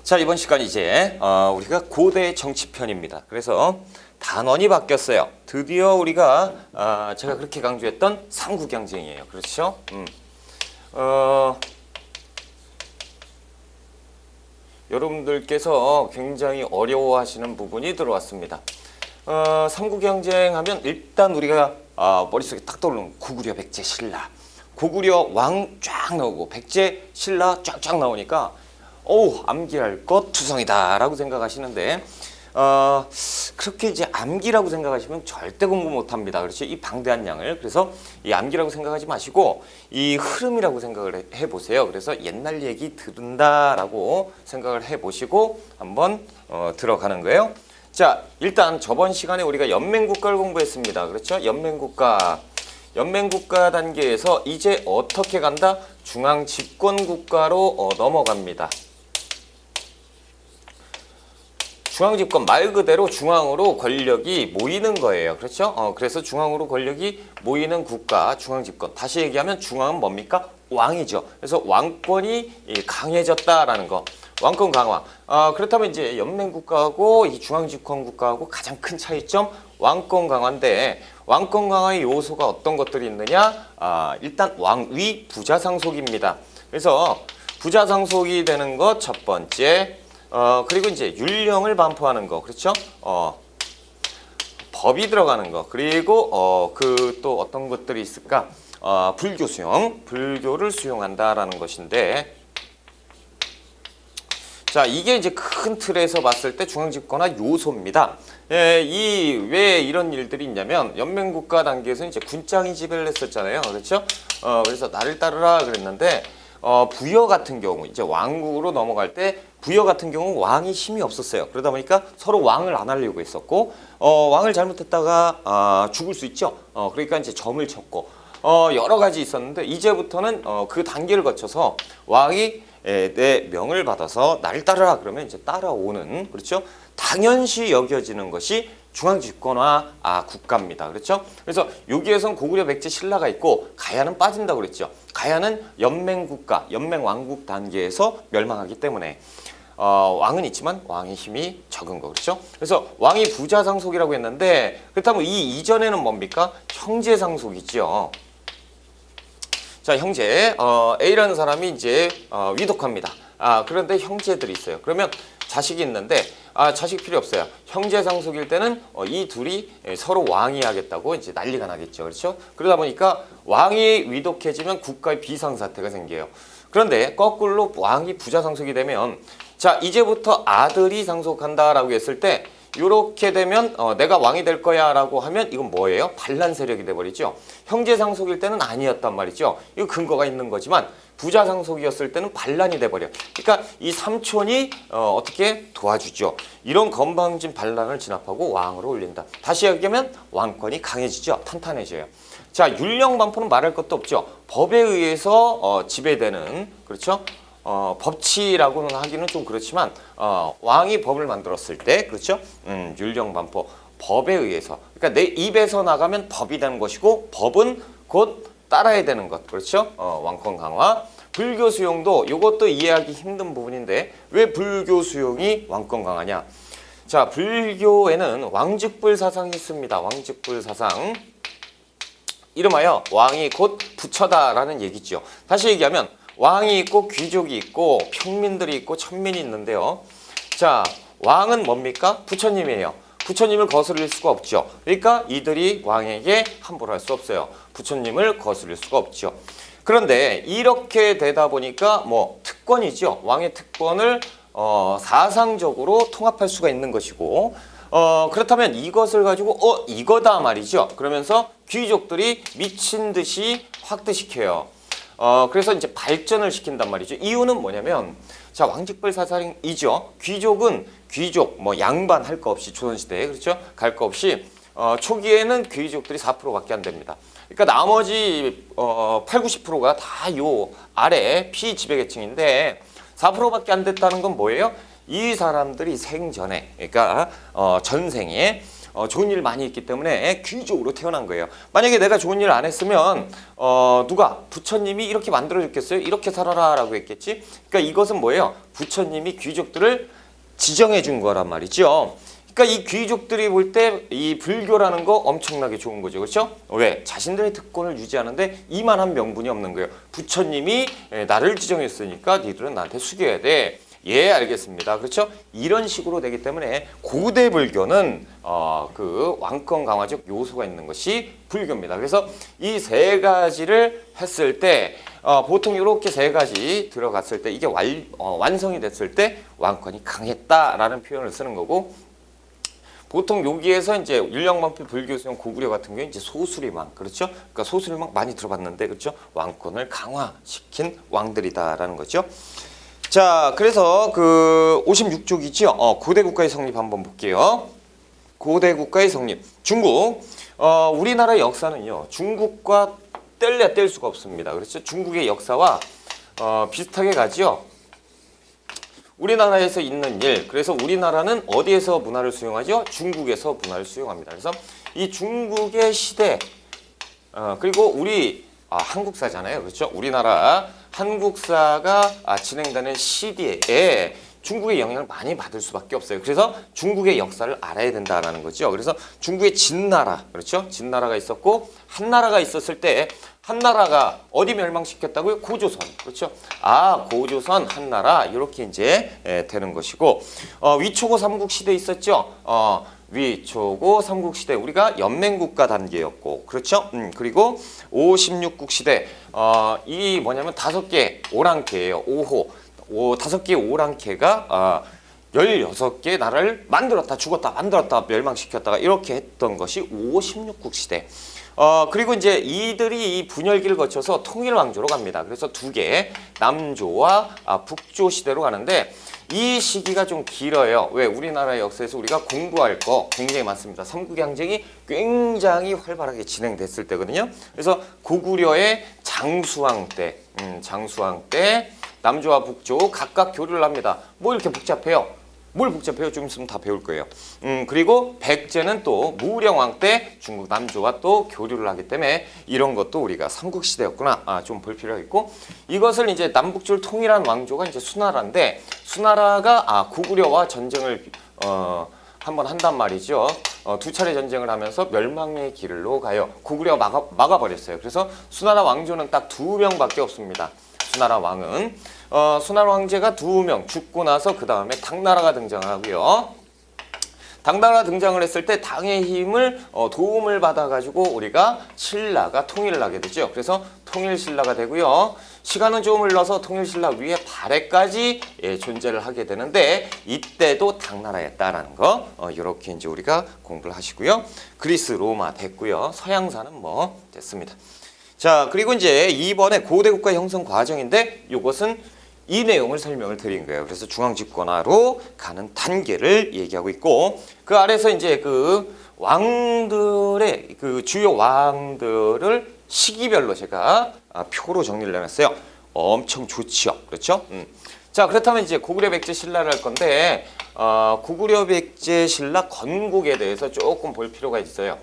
자, 이번 시간 이제 우리가 고대 정치편입니다. 그래서 단원이 바뀌었어요. 드디어 우리가 제가 그렇게 강조했던 삼국경쟁이에요. 그렇죠? 여러분들께서 굉장히 어려워하시는 부분이 들어왔습니다. 삼국경쟁하면 일단 우리가 머릿속에 딱 떠오르는 고구려, 백제, 신라. 고구려 왕 쫙 나오고 백제, 신라 쫙쫙 나오니까 암기할 것 투성이다 라고 생각하시는데 그렇게 이제 암기라고 생각하시면 절대 공부 못합니다. 그렇죠? 이 방대한 양을. 그래서 이 암기라고 생각하지 마시고 이 흐름이라고 생각을 해보세요. 그래서 옛날 얘기 들은다라고 생각을 해보시고 한번 들어가는 거예요. 자, 일단 저번 시간에 우리가 연맹국가를 공부했습니다. 그렇죠? 연맹국가 단계에서 이제 어떻게 간다? 중앙집권국가로 넘어갑니다. 중앙집권 말 그대로 중앙으로 권력이 모이는 거예요. 그렇죠? 그래서 중앙으로 권력이 모이는 국가, 중앙집권. 다시 얘기하면 중앙은 뭡니까? 왕이죠. 그래서 왕권이 강해졌다라는 거. 왕권 강화. 그렇다면 이제 연맹국가하고 이 중앙집권국가하고 가장 큰 차이점 왕권 강화인데 왕권 강화의 요소가 어떤 것들이 있느냐? 일단 왕위 부자상속입니다. 그래서 부자상속이 되는 것 첫 번째. 그리고 이제 율령을 반포하는 거, 그렇죠? 법이 들어가는 거, 그리고 그 또 어떤 것들이 있을까? 불교 수용, 불교를 수용한다라는 것인데, 자, 이게 이제 큰 틀에서 봤을 때 중앙집권화 요소입니다. 왜 이런 일들이 있냐면 연맹국가 단계에서는 이제 군장이 지배를 했었잖아요, 그렇죠? 그래서 나를 따르라 그랬는데. 부여 같은 경우 이제 왕국으로 넘어갈 때 부여 같은 경우 왕이 힘이 없었어요. 그러다 보니까 서로 왕을 안 하려고 했었고 왕을 잘못했다가 죽을 수 있죠. 그러니까 이제 점을 쳤고 여러 가지 있었는데 이제부터는 그 단계를 거쳐서 왕이 내 명을 받아서 나를 따르라 그러면 이제 따라오는, 그렇죠? 당연시 여겨지는 것이 중앙집권화 국가입니다. 그렇죠? 그래서 여기에선 고구려, 백제, 신라가 있고 가야는 빠진다고 그랬죠. 가야는 연맹국가, 연맹왕국 단계에서 멸망하기 때문에 왕은 있지만 왕의 힘이 적은 거, 그렇죠? 그래서 왕이 부자상속이라고 했는데 그렇다면 이 이전에는 뭡니까? 형제상속이죠. 자, 형제 A라는 사람이 이제 위독합니다. 그런데 형제들이 있어요. 그러면 자식이 있는데 자식 필요 없어요. 형제 상속일 때는 이 둘이 서로 왕위하겠다고 이제 난리가 나겠죠. 그렇죠? 그러다 보니까 왕이 위독해지면 국가의 비상사태가 생겨요. 그런데 거꾸로 왕이 부자 상속이 되면 자, 이제부터 아들이 상속한다라고 했을 때 이렇게 되면 내가 왕이 될 거야 라고 하면 이건 뭐예요? 반란 세력이 돼버리죠. 형제 상속일 때는 아니었단 말이죠. 이거 근거가 있는 거지만 부자 상속이었을 때는 반란이 돼버려. 그러니까 이 삼촌이 어떻게 도와주죠. 이런 건방진 반란을 진압하고 왕으로 올린다. 다시 얘기하면 왕권이 강해지죠. 탄탄해져요. 자, 율령 반포는 말할 것도 없죠. 법에 의해서 지배되는, 그렇죠? 법치라고는 하기는 좀 그렇지만 왕이 법을 만들었을 때, 그렇죠? 율령 반포, 법에 의해서. 그러니까 내 입에서 나가면 법이 되는 것이고 법은 곧 따라야 되는 것, 그렇죠? 왕권 강화. 불교 수용도 이것도 이해하기 힘든 부분인데 왜 불교 수용이 왕권 강화냐? 자, 불교에는 왕직불 사상이 있습니다. 왕직불 사상. 이름하여 왕이 곧 부처다라는 얘기죠. 다시 얘기하면 왕이 있고 귀족이 있고 평민들이 있고 천민이 있는데요. 자, 왕은 뭡니까? 부처님이에요. 부처님을 거스릴 수가 없죠. 그러니까 이들이 왕에게 함부로 할 수 없어요. 부처님을 거스릴 수가 없죠. 그런데 이렇게 되다 보니까 특권이죠. 왕의 특권을 사상적으로 통합할 수가 있는 것이고 그렇다면 이것을 가지고 이거다 말이죠. 그러면서 귀족들이 미친 듯이 확대시켜요. 그래서 이제 발전을 시킨단 말이죠. 이유는 뭐냐면 자, 왕직불 사상이죠. 귀족은 귀족 양반 할 거 없이 조선시대에, 그렇죠? 갈 거 없이 초기에는 귀족들이 4%밖에 안 됩니다. 그러니까 나머지 8, 90%가 다 요 아래 피지배계층인데 4%밖에 안 됐다는 건 뭐예요? 이 사람들이 생전에, 그러니까 전생에 좋은 일 많이 있기 때문에 귀족으로 태어난 거예요. 만약에 내가 좋은 일 안 했으면 누가 부처님이 이렇게 만들어줬겠어요? 이렇게 살아라라고 했겠지. 그러니까 이것은 뭐예요? 부처님이 귀족들을 지정해 준 거란 말이죠. 그러니까 이 귀족들이 볼 때 이 불교라는 거 엄청나게 좋은 거죠. 그렇죠? 왜? 자신들의 특권을 유지하는데 이만한 명분이 없는 거예요. 부처님이 나를 지정했으니까 니들은 나한테 숙여야 돼. 예, 알겠습니다. 그렇죠? 이런 식으로 되기 때문에 고대 불교는 그 왕권 강화적 요소가 있는 것이 불교입니다. 그래서 이 세 가지를 했을 때 보통 이렇게 세 가지 들어갔을 때 이게 완성이 됐을 때 왕권이 강했다라는 표현을 쓰는 거고, 보통 여기에서 이제 율령만필 불교수용 고구려 같은 경우에 이제 소수리망, 그렇죠? 그러니까 소수리망 많이 들어봤는데, 그렇죠? 왕권을 강화시킨 왕들이다라는 거죠. 자, 그래서 그 56쪽이죠. 고대 국가의 성립 한번 볼게요. 고대 국가의 성립. 중국. 우리나라 역사는요, 중국과 뗄래야 뗄 수가 없습니다. 그렇죠? 중국의 역사와 비슷하게 가죠. 우리나라에서 있는 일, 그래서 우리나라는 어디에서 문화를 수용하죠? 중국에서 문화를 수용합니다. 그래서 이 중국의 시대, 그리고 우리 한국사잖아요. 그렇죠? 우리나라 한국사가 진행되는 시대에 중국의 영향을 많이 받을 수밖에 없어요. 그래서 중국의 역사를 알아야 된다는 거죠. 그래서 중국의 진나라, 그렇죠? 진나라가 있었고 한나라가 있었을 때 한나라가 어디 멸망시켰다고요? 고조선, 그렇죠? 고조선, 한나라 이렇게 이제 되는 것이고, 위초고 삼국시대 있었죠? 위초고 삼국시대 우리가 연맹국가 단계였고, 그렇죠? 그리고 5, 16국 시대 이 뭐냐면 5개 오랑캐예요. 5호. 5개 오랑캐가 16개 나라를 만들었다 죽었다 만들었다 멸망시켰다가 이렇게 했던 것이 5, 16국 시대. 그리고 이제 이들이 이 분열기를 거쳐서 통일왕조로 갑니다. 그래서 2개 남조와 북조 시대로 가는데 이 시기가 좀 길어요. 왜? 우리나라 역사에서 우리가 공부할 거 굉장히 많습니다. 삼국양쟁이 굉장히 활발하게 진행됐을 때거든요. 그래서 고구려의 장수왕 때 남조와 북조 각각 교류를 합니다. 뭐 이렇게 복잡해요? 뭘 복잡해요? 좀 있으면 다 배울 거예요. 그리고 백제는 또 무령왕 때 중국 남조와 또 교류를 하기 때문에 이런 것도 우리가 삼국시대였구나. 좀 볼 필요가 있고, 이것을 이제 남북조를 통일한 왕조가 이제 수나라인데, 수나라가 고구려와 전쟁을 한번 한단 말이죠. 2차례 전쟁을 하면서 멸망의 길로 가요. 고구려가 막아버렸어요. 그래서 수나라 왕조는 딱 2명밖에 없습니다. 수나라 왕은 수나라 왕제가 2명 죽고 나서 그 다음에 당나라가 등장하고요. 당나라가 등장을 했을 때 당의 힘을 도움을 받아가지고 우리가 신라가 통일을 하게 되죠. 그래서 통일신라가 되고요. 시간은 좀 흘러서 통일신라 위에 발해까지 존재를 하게 되는데 이때도 당나라였다라는 거 이렇게 이제 우리가 공부를 하시고요. 그리스 로마 됐고요. 서양사는 뭐 됐습니다. 자, 그리고 이제 이번에 고대 국가 형성 과정인데 이것은 이 내용을 설명을 드린 거예요. 그래서 중앙집권화로 가는 단계를 얘기하고 있고, 그 아래서 이제 그 왕들의 그 주요 왕들을 시기별로 제가 표로 정리를 해놨어요. 엄청 좋지요. 그렇죠? 자, 그렇다면 이제 고구려 백제 신라를 할 건데, 고구려 백제 신라 건국에 대해서 조금 볼 필요가 있어요.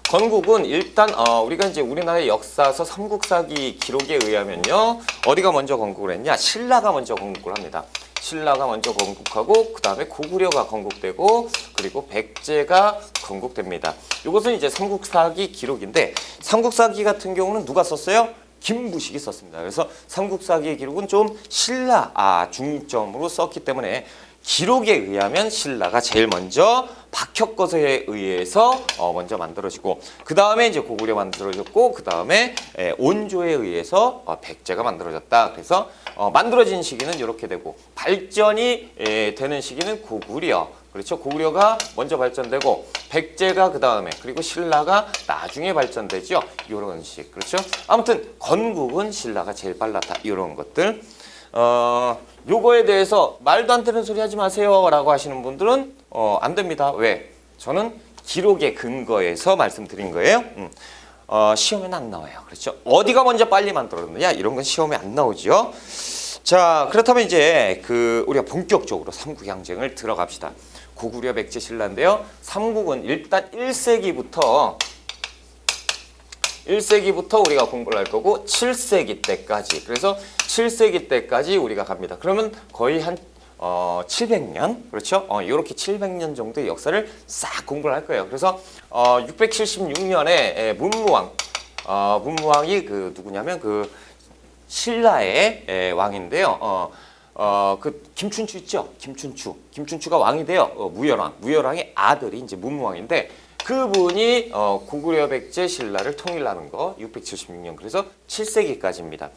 건국은 일단 우리가 이제 우리나라의 역사서 삼국사기 기록에 의하면요, 어디가 먼저 건국을 했냐? 신라가 먼저 건국을 합니다. 신라가 먼저 건국하고 그 다음에 고구려가 건국되고 그리고 백제가 건국됩니다. 이것은 이제 삼국사기 기록인데, 삼국사기 같은 경우는 누가 썼어요? 김부식이 썼습니다. 그래서 삼국사기의 기록은 좀 신라 중점으로 썼기 때문에 기록에 의하면 신라가 제일 먼저 박혁거서에 의해서 먼저 만들어지고, 그 다음에 이제 고구려 만들어졌고, 그 다음에 온조에 의해서 백제가 만들어졌다. 그래서 만들어진 시기는 이렇게 되고, 발전이 되는 시기는 고구려. 그렇죠? 고구려가 먼저 발전되고 백제가 그 다음에, 그리고 신라가 나중에 발전되죠. 이런 식. 그렇죠? 아무튼 건국은 신라가 제일 빨랐다. 이런 것들. 요거에 대해서 말도 안 되는 소리 하지 마세요 라고 하시는 분들은 안 됩니다. 왜? 저는 기록의 근거에서 말씀드린 거예요. 시험에는 안 나와요. 그렇죠? 어디가 먼저 빨리 만들었느냐 이런 건 시험에 안 나오죠. 자, 그렇다면 이제 우리가 본격적으로 삼국양쟁을 들어갑시다. 고구려 백제 신라인데요. 삼국은 일단 1세기부터 우리가 공부를 할 거고 7세기 때까지. 그래서 7세기 때까지 우리가 갑니다. 그러면 거의 한 700년, 그렇죠? 이렇게 700년 정도의 역사를 싹 공부를 할 거예요. 그래서 676년에 문무왕이 그 누구냐면 그 신라의 왕인데요. 그 김춘추 있죠? 김춘추가 왕이 돼요. 무열왕의 아들이 이제 문무왕인데 그분이 고구려 백제 신라를 통일하는 거 676년. 그래서 7세기까지입니다.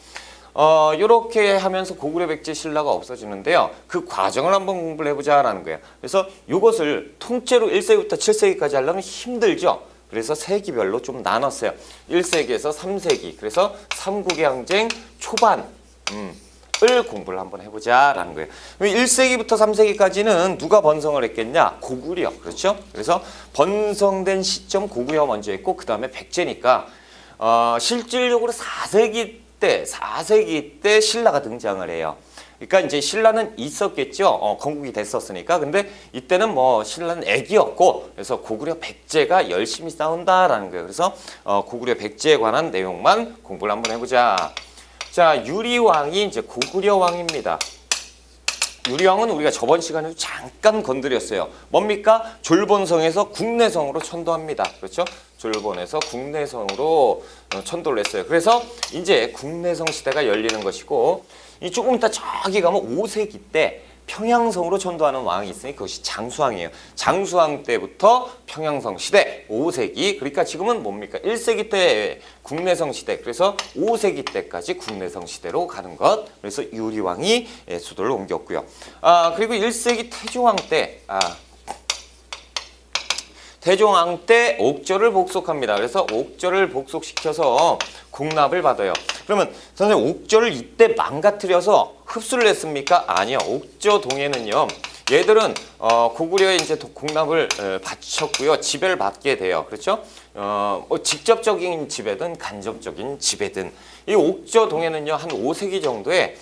요렇게 하면서 고구려 백제 신라가 없어지는데요. 그 과정을 한번 공부를 해보자라는 거예요. 그래서 이것을 통째로 1세기부터 7세기까지 하려면 힘들죠. 그래서 세기별로 좀 나눴어요. 1세기에서 3세기. 그래서 삼국의 항쟁 초반을 공부를 한번 해보자라는 거예요. 1세기부터 3세기까지는 누가 번성을 했겠냐? 고구려. 그렇죠? 그래서 번성된 시점 고구려 먼저 했고 그 다음에 백제니까 실질적으로 4세기 때 신라가 등장을 해요. 그러니까 이제 신라는 있었겠죠. 건국이 됐었으니까. 근데 이때는 뭐 신라는 애기였고 그래서 고구려 백제가 열심히 싸운다라는 거예요. 그래서 고구려 백제에 관한 내용만 공부를 한번 해보자. 자, 유리왕이 이제 고구려 왕입니다. 유리왕은 우리가 저번 시간에도 잠깐 건드렸어요. 뭡니까? 졸본성에서 국내성으로 천도합니다. 그렇죠? 졸본에서 국내성으로 천도를 했어요. 그래서 이제 국내성 시대가 열리는 것이고 이 조금 이따 저기 가면 5세기 때 평양성으로 천도하는 왕이 있으니 그것이 장수왕이에요. 장수왕 때부터 평양성 시대 5세기. 그러니까 지금은 뭡니까? 1세기 때 국내성 시대. 그래서 5세기 때까지 국내성 시대로 가는 것. 그래서 유리왕이 수도를 옮겼고요. 그리고 1세기 태종왕 때 옥저를 복속합니다. 그래서 옥저를 복속시켜서 공납을 받아요. 그러면 선생님 옥저를 이때 망가뜨려서 흡수를 했습니까? 아니요. 옥저 동에는요. 얘들은 고구려에 이제 공납을 바쳤고요. 지배를 받게 돼요. 그렇죠? 직접적인 지배든 간접적인 지배든 이 옥저 동에는요. 한 5세기 정도에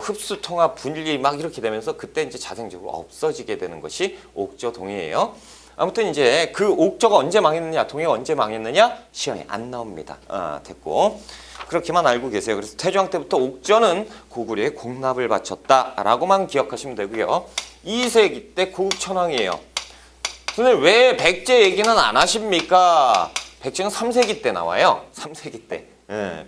흡수 통합 분리 막 이렇게 되면서 그때 이제 자생적으로 없어지게 되는 것이 옥저 동이에요. 아무튼 이제 그 옥저가 언제 망했느냐, 동해가 언제 망했느냐 시험에 안 나옵니다. 됐고 그렇게만 알고 계세요. 그래서 태조왕 때부터 옥저는 고구려에 공납을 바쳤다라고만 기억하시면 되고요. 2세기 때 고국천왕이에요. 선생님 왜 백제 얘기는 안 하십니까? 백제는 3세기 때 나와요. 3세기 때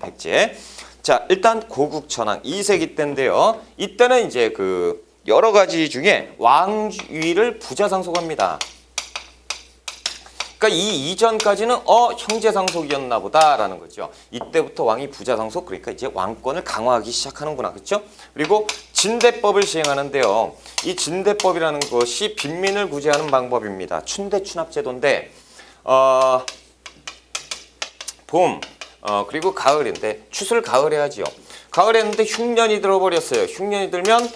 백제. 자 일단 고국천왕 2세기 때인데요. 이때는 이제 그 여러 가지 중에 왕위를 부자상속합니다. 그러니까 이 이전까지는 형제상속이었나 보다라는 거죠. 이때부터 왕이 부자상속, 그러니까 이제 왕권을 강화하기 시작하는구나. 그렇죠? 그리고 진대법을 시행하는데요. 이 진대법이라는 것이 빈민을 구제하는 방법입니다. 춘대춘합제도인데 봄 그리고 가을인데 추수를 가을에 하지요. 가을에 했는데 흉년이 들어버렸어요. 흉년이 들면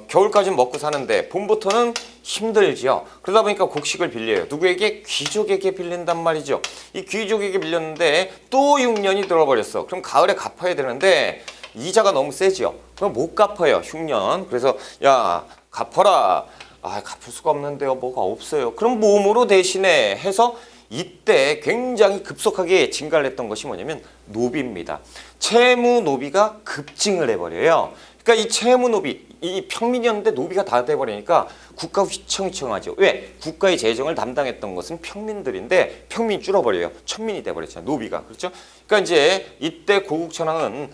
겨울까지는 먹고 사는데 봄부터는 힘들지요. 그러다 보니까 곡식을 빌려요. 누구에게? 귀족에게 빌린단 말이죠. 이 귀족에게 빌렸는데 또 흉년이 들어버렸어. 그럼 가을에 갚아야 되는데 이자가 너무 세지요. 그럼 못 갚아요. 흉년. 그래서 야 갚아라. 갚을 수가 없는데요. 뭐가 없어요. 그럼 몸으로 대신에 해서 이때 굉장히 급속하게 증가를 했던 것이 뭐냐면 노비입니다. 채무 노비가 급증을 해버려요. 그러니까 이 채무 노비, 이 평민이었는데 노비가 다 돼버리니까 국가 휘청휘청하죠. 왜? 국가의 재정을 담당했던 것은 평민들인데 평민이 줄어버려요. 천민이 돼버렸잖아요. 노비가. 그렇죠? 그러니까 이제 이때 고국천왕은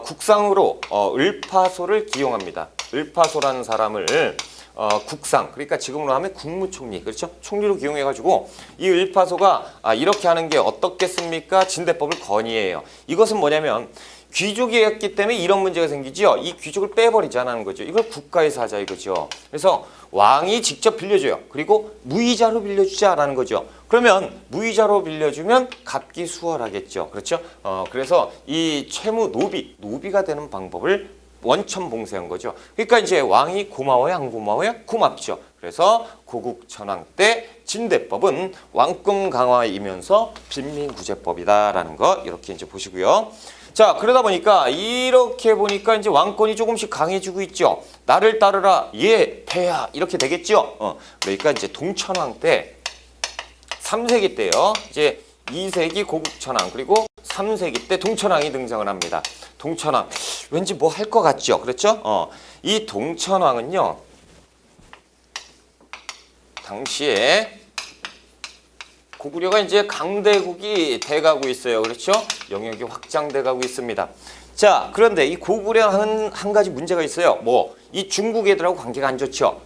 국상으로 을파소를 기용합니다. 을파소라는 사람을 국상, 그러니까 지금으로 하면 국무총리, 그렇죠? 총리로 기용해가지고 이 을파소가 이렇게 하는 게 어떻겠습니까? 진대법을 건의해요. 이것은 뭐냐면 귀족이었기 때문에 이런 문제가 생기죠. 이 귀족을 빼버리자는 거죠. 이걸 국가에서 하자 이거죠. 그래서 왕이 직접 빌려줘요. 그리고 무이자로 빌려주자라는 거죠. 그러면 무이자로 빌려주면 갚기 수월하겠죠. 그렇죠? 그래서 이 채무 노비가 되는 방법을 원천봉쇄한 거죠. 그러니까 이제 왕이 고마워요, 안 고마워요? 고맙죠. 그래서 고국천왕 때 진대법은 왕권 강화이면서 빈민구제법이다라는 거 이렇게 이제 보시고요. 자, 그러다 보니까 이렇게 보니까 이제 왕권이 조금씩 강해지고 있죠. 나를 따르라, 예, 폐하 이렇게 되겠죠. 그러니까 이제 동천왕 때 3세기 때요. 이제 2세기 고국천왕 그리고 3세기 때 동천왕이 등장을 합니다. 동천왕 왠지 뭐 할 것 같죠, 그렇죠? 이 동천왕은요 당시에 고구려가 이제 강대국이 돼가고 있어요, 그렇죠? 영역이 확장돼 가고 있습니다. 자, 그런데 이 고구려는 한 가지 문제가 있어요. 뭐 이 중국 애들하고 관계가 안 좋죠.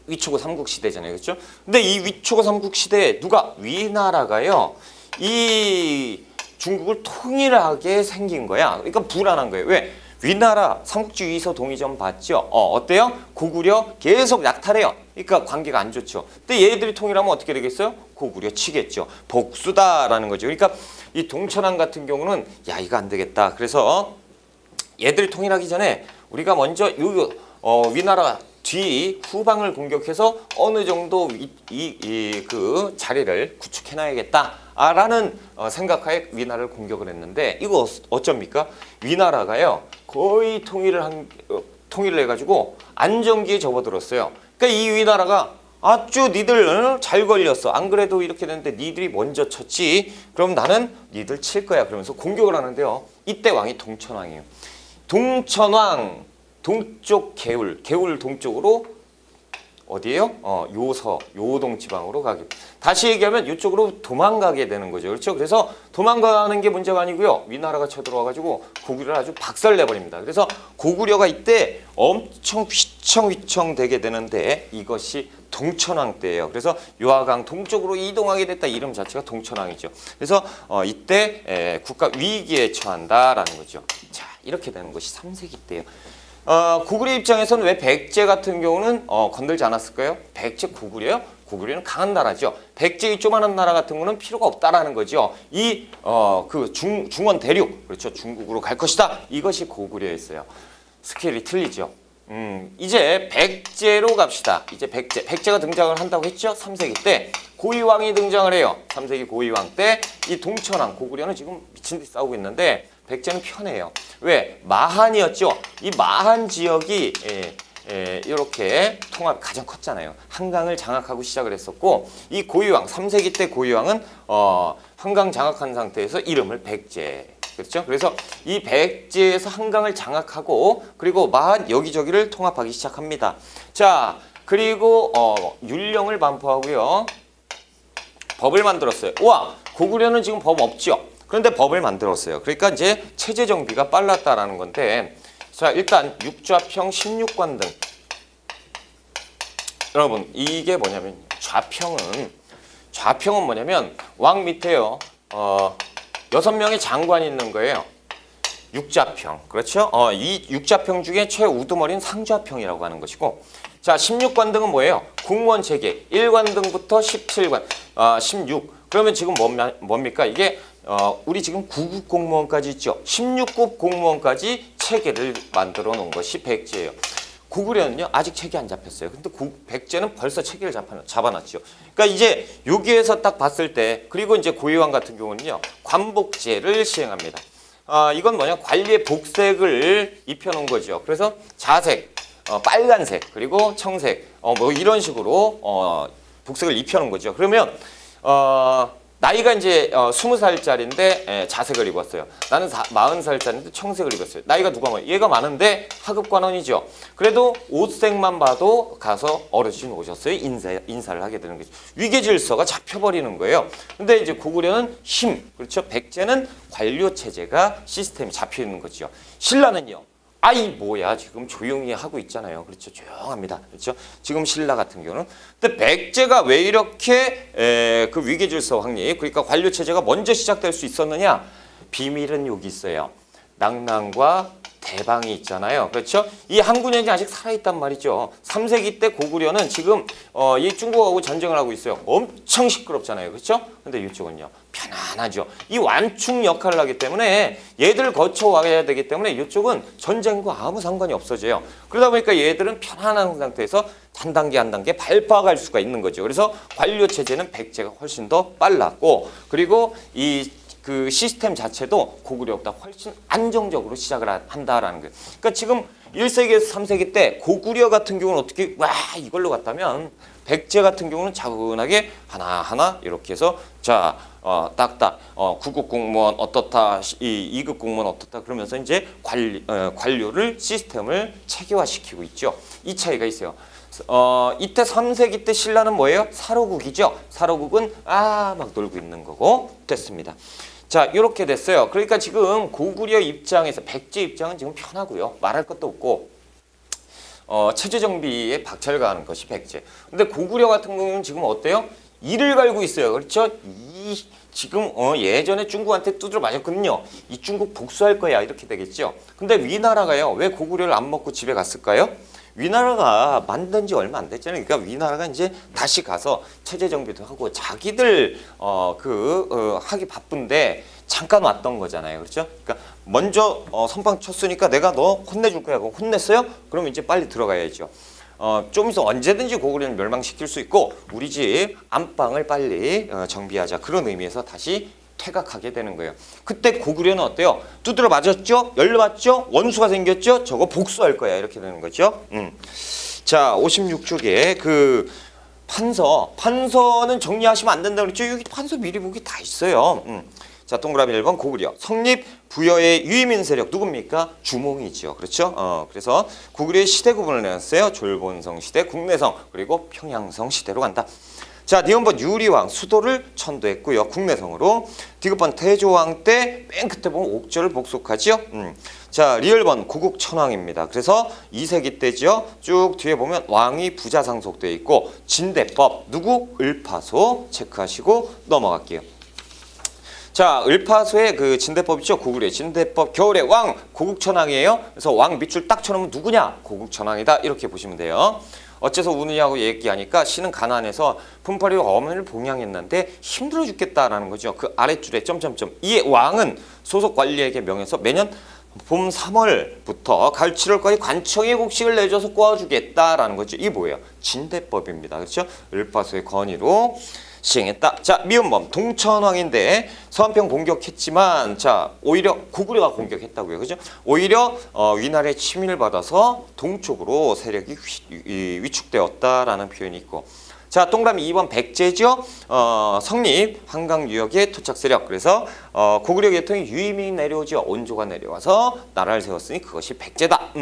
위초고 삼국 시대잖아요, 그렇죠? 근데 이 위초고 삼국 시대에 누가 위나라가요 이 중국을 통일하게 생긴 거야. 그러니까 불안한 거예요. 왜? 위나라 삼국지 위서 동의전 봤죠? 어때요? 고구려 계속 약탈해요. 그러니까 관계가 안 좋죠. 근데 얘들이 통일하면 어떻게 되겠어요? 고구려 치겠죠. 복수다라는 거죠. 그러니까 이 동천왕 같은 경우는 야, 이거 안 되겠다. 그래서 얘들이 통일하기 전에 우리가 먼저 위나라 뒤 후방을 공격해서 어느 정도 그 자리를 구축해놔야겠다라는 생각하에 위나라를 공격을 했는데 이거 어쩝니까? 위나라가요 거의 통일을 해가지고 안정기에 접어들었어요. 그러니까 이 위나라가 아주 니들 잘 걸렸어. 안 그래도 이렇게 됐는데 니들이 먼저 쳤지. 그럼 나는 니들 칠 거야. 그러면서 공격을 하는데요. 이때 왕이 동천왕이에요. 동천왕 동쪽 개울 동쪽으로 어디예요? 요동 지방으로 가게. 다시 얘기하면 이쪽으로 도망가게 되는 거죠. 그렇죠? 그래서 도망가는 게 문제가 아니고요. 위나라가 쳐들어와 가지고 고구려를 아주 박살내 버립니다. 그래서 고구려가 이때 엄청 휘청휘청 되게 되는데 이것이 동천왕 때예요. 그래서 요하강 동쪽으로 이동하게 됐다. 이름 자체가 동천왕이죠. 그래서 이때 국가 위기에 처한다라는 거죠. 자, 이렇게 되는 것이 3세기 때예요. 고구려 입장에서는 왜 백제 같은 경우는 건들지 않았을까요? 백제 고구려요? 고구려는 강한 나라죠. 백제 이 조그마한 나라 같은 거는 필요가 없다라는 거죠. 그 중원 대륙, 그렇죠. 중국으로 갈 것이다. 이것이 고구려였어요. 스케일이 틀리죠. 이제 백제로 갑시다. 이제 백제가 등장을 한다고 했죠. 3세기 때 고위왕이 등장을 해요. 3세기 고위왕 때 이 동천왕 고구려는 지금 미친 듯이 싸우고 있는데 백제는 편해요. 왜? 마한이었죠. 이 마한 지역이 이렇게 통합 가장 컸잖아요. 한강을 장악하고 시작을 했었고 이 고위왕 3세기 때 고위왕은 한강 장악한 상태에서 이름을 백제. 그렇죠? 그래서 이 백제에서 한강을 장악하고 그리고 마한 여기저기를 통합하기 시작합니다. 자, 그리고 율령을 반포하고요. 법을 만들었어요. 와, 고구려는 지금 법 없죠. 그런데 법을 만들었어요. 그러니까 이제 체제 정비가 빨랐다라는 건데, 자, 일단 육좌평 16관 등. 여러분, 이게 뭐냐면 좌평은 뭐냐면 왕 밑에요. 6명의 장관이 있는 거예요. 육좌평. 그렇죠? 이 육좌평 중에 최우두머리는 상좌평이라고 하는 것이고, 자, 16관 등은 뭐예요? 공무원 체계. 1관 등부터 17관, 16. 그러면 지금 뭡니까? 이게 우리 지금 9급 공무원까지 있죠. 16급 공무원까지 체계를 만들어 놓은 것이 백제예요. 고구려는요 아직 체계 안 잡혔어요. 근데 백제는 벌써 체계를 잡아놨죠. 그러니까 이제 여기에서 딱 봤을 때 그리고 이제 고위왕 같은 경우는요 관복제를 시행합니다. 이건 뭐냐 관리의 복색을 입혀놓은 거죠. 그래서 자색, 빨간색 그리고 청색 뭐 이런 식으로 복색을 입혀놓은 거죠. 그러면 나이가 이제 20살짜리인데 자색을 입었어요. 나는 40살짜리인데 청색을 입었어요. 나이가 누가 많아요? 얘가 많은데 하급관원이죠. 그래도 옷색만 봐도 가서 어르신 오셨어요. 인사를 하게 되는 거죠. 위계질서가 잡혀버리는 거예요. 근데 이제 고구려는 힘, 그렇죠? 백제는 관료체제가 시스템이 잡혀있는 거죠. 신라는요. 아이 뭐야 지금 조용히 하고 있잖아요. 그렇죠. 조용합니다. 그렇죠. 지금 신라 같은 경우는. 근데 백제가 왜 이렇게 그 위계질서 확립 그러니까 관료체제가 먼저 시작될 수 있었느냐. 비밀은 여기 있어요. 낭랑과 대방이 있잖아요. 그렇죠. 이 항구년이 아직 살아있단 말이죠. 3세기 때 고구려는 지금 이 중국하고 전쟁을 하고 있어요. 엄청 시끄럽잖아요. 그렇죠. 근데 이쪽은요 편안하죠. 이 완충 역할을 하기 때문에 얘들 거쳐와야 되기 때문에 이쪽은 전쟁과 아무 상관이 없어져요. 그러다 보니까 얘들은 편안한 상태에서 한 단계 한 단계 밟아갈 수가 있는 거죠. 그래서 관료체제는 백제가 훨씬 더 빨랐고 그리고 이 그 시스템 자체도 고구려보다 훨씬 안정적으로 시작을 한다라는 거예요. 그러니까 지금 1세기에서 3세기 때 고구려 같은 경우는 어떻게 와 이걸로 갔다면 백제 같은 경우는 차분하게 하나하나 이렇게 해서 자 딱딱 9급 공무원 어떻다 2급 공무원 어떻다 그러면서 이제 관료를 시스템을 체계화시키고 있죠. 이 차이가 있어요. 이때 3세기 때 신라는 뭐예요? 사로국이죠. 사로국은 막 놀고 있는 거고 됐습니다. 자 이렇게 됐어요. 그러니까 지금 고구려 입장에서 백제 입장은 지금 편하고요. 말할 것도 없고 체제 정비에 박차를 가하는 것이 백제. 근데 고구려 같은 경우는 지금 어때요? 이를 갈고 있어요. 그렇죠? 지금 예전에 중국한테 두드려 맞았거든요. 이 중국 복수할 거야 이렇게 되겠죠. 근데 위나라가요. 왜 고구려를 안 먹고 집에 갔을까요? 위나라가 만든 지 얼마 안 됐잖아요. 그러니까 위나라가 이제 다시 가서 체제 정비도 하고 자기들 하기 바쁜데 잠깐 왔던 거잖아요. 그렇죠? 그러니까 먼저 선방 쳤으니까 내가 너 혼내줄 거야. 그럼 혼냈어요? 그럼 이제 빨리 들어가야죠. 좀 있어 언제든지 고구려는 멸망시킬 수 있고 우리 집 안방을 빨리 정비하자. 그런 의미에서 다시 퇴각하게 되는 거예요. 그때 고구려는 어때요? 두드려 맞았죠? 열맞죠? 원수가 생겼죠? 저거 복수할 거야. 이렇게 되는 거죠. 자, 56쪽에 그 판서는 정리하시면 안 된다 그랬죠? 여기 판서 미리 보기 다 있어요. 자, 동그라미 1번 고구려. 성립 부여의 유의민 세력 누굽니까? 주몽이죠. 그렇죠? 그래서 고구려의 시대 구분을 내놨어요. 졸본성 시대, 국내성, 그리고 평양성 시대로 간다. 자, 니은번 유리왕 수도를 천도했고요. 국내성으로. 디귿번 태조왕 때 맨 끝에 보면 옥절을 복속하지요. 자, 리을번 고국천왕입니다. 그래서 2세기 때죠. 쭉 뒤에 보면 왕이 부자 상속되어 있고 진대법 누구? 을파소 체크하시고 넘어갈게요. 자, 을파소의 그 진대법 있죠? 고구려 진대법 겨울의 왕 고국천왕이에요. 그래서 왕 밑줄 딱 쳐놓으면 누구냐? 고국천왕이다. 이렇게 보시면 돼요. 어째서 우느냐고 얘기하니까 신은 가난해서 품팔이로 어머니를 봉양했는데 힘들어 죽겠다라는 거죠. 그 아랫줄에 점점점. 이 왕은 소속 관리에게 명해서 매년 봄 3월부터 가을 7월까지 관청에 곡식을 내줘서 꼬아주겠다라는 거죠. 이게 뭐예요? 진대법입니다. 그렇죠? 을파소의 건의로 시행했다. 자, 미음범 동천왕인데 서한평 공격했지만 자 오히려 고구려가 공격했다고요. 그죠? 오히려 위나라의 침입을 받아서 동쪽으로 세력이 위축되었다라는 표현이 있고 자 동그라미 2번 백제죠. 성립 한강 유역의 토착 세력. 그래서 고구려 계통이 유임이 내려오죠. 온조가 내려와서 나라를 세웠으니 그것이 백제다.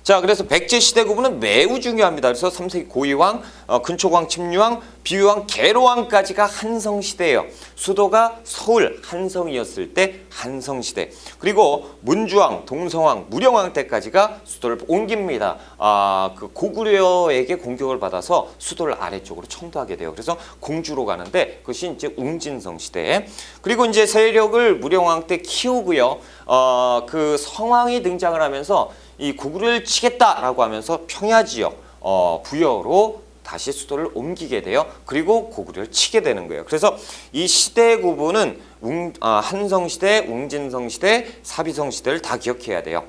자, 그래서 백제 시대 구분은 매우 중요합니다. 그래서 3세기 고이왕, 근초광, 침류왕, 비유왕, 계로왕까지가 한성시대예요. 수도가 서울 한성이었을 때 한성시대. 그리고 문주왕, 동성왕, 무령왕 때까지가 수도를 옮깁니다. 그 고구려에게 공격을 받아서 수도를 아래쪽으로 청도하게 돼요. 그래서 공주로 가는데 그것이 이제 웅진성 시대. 그리고 이제 세력을 무령왕 때 키우고요. 그 성왕이 등장을 하면서 이 고구려를 치겠다라고 하면서 평야지역 부여로 다시 수도를 옮기게 돼요. 그리고 고구려를 치게 되는 거예요. 그래서 이 시대 구분은 한성시대, 웅진성시대, 사비성시대를 다 기억해야 돼요.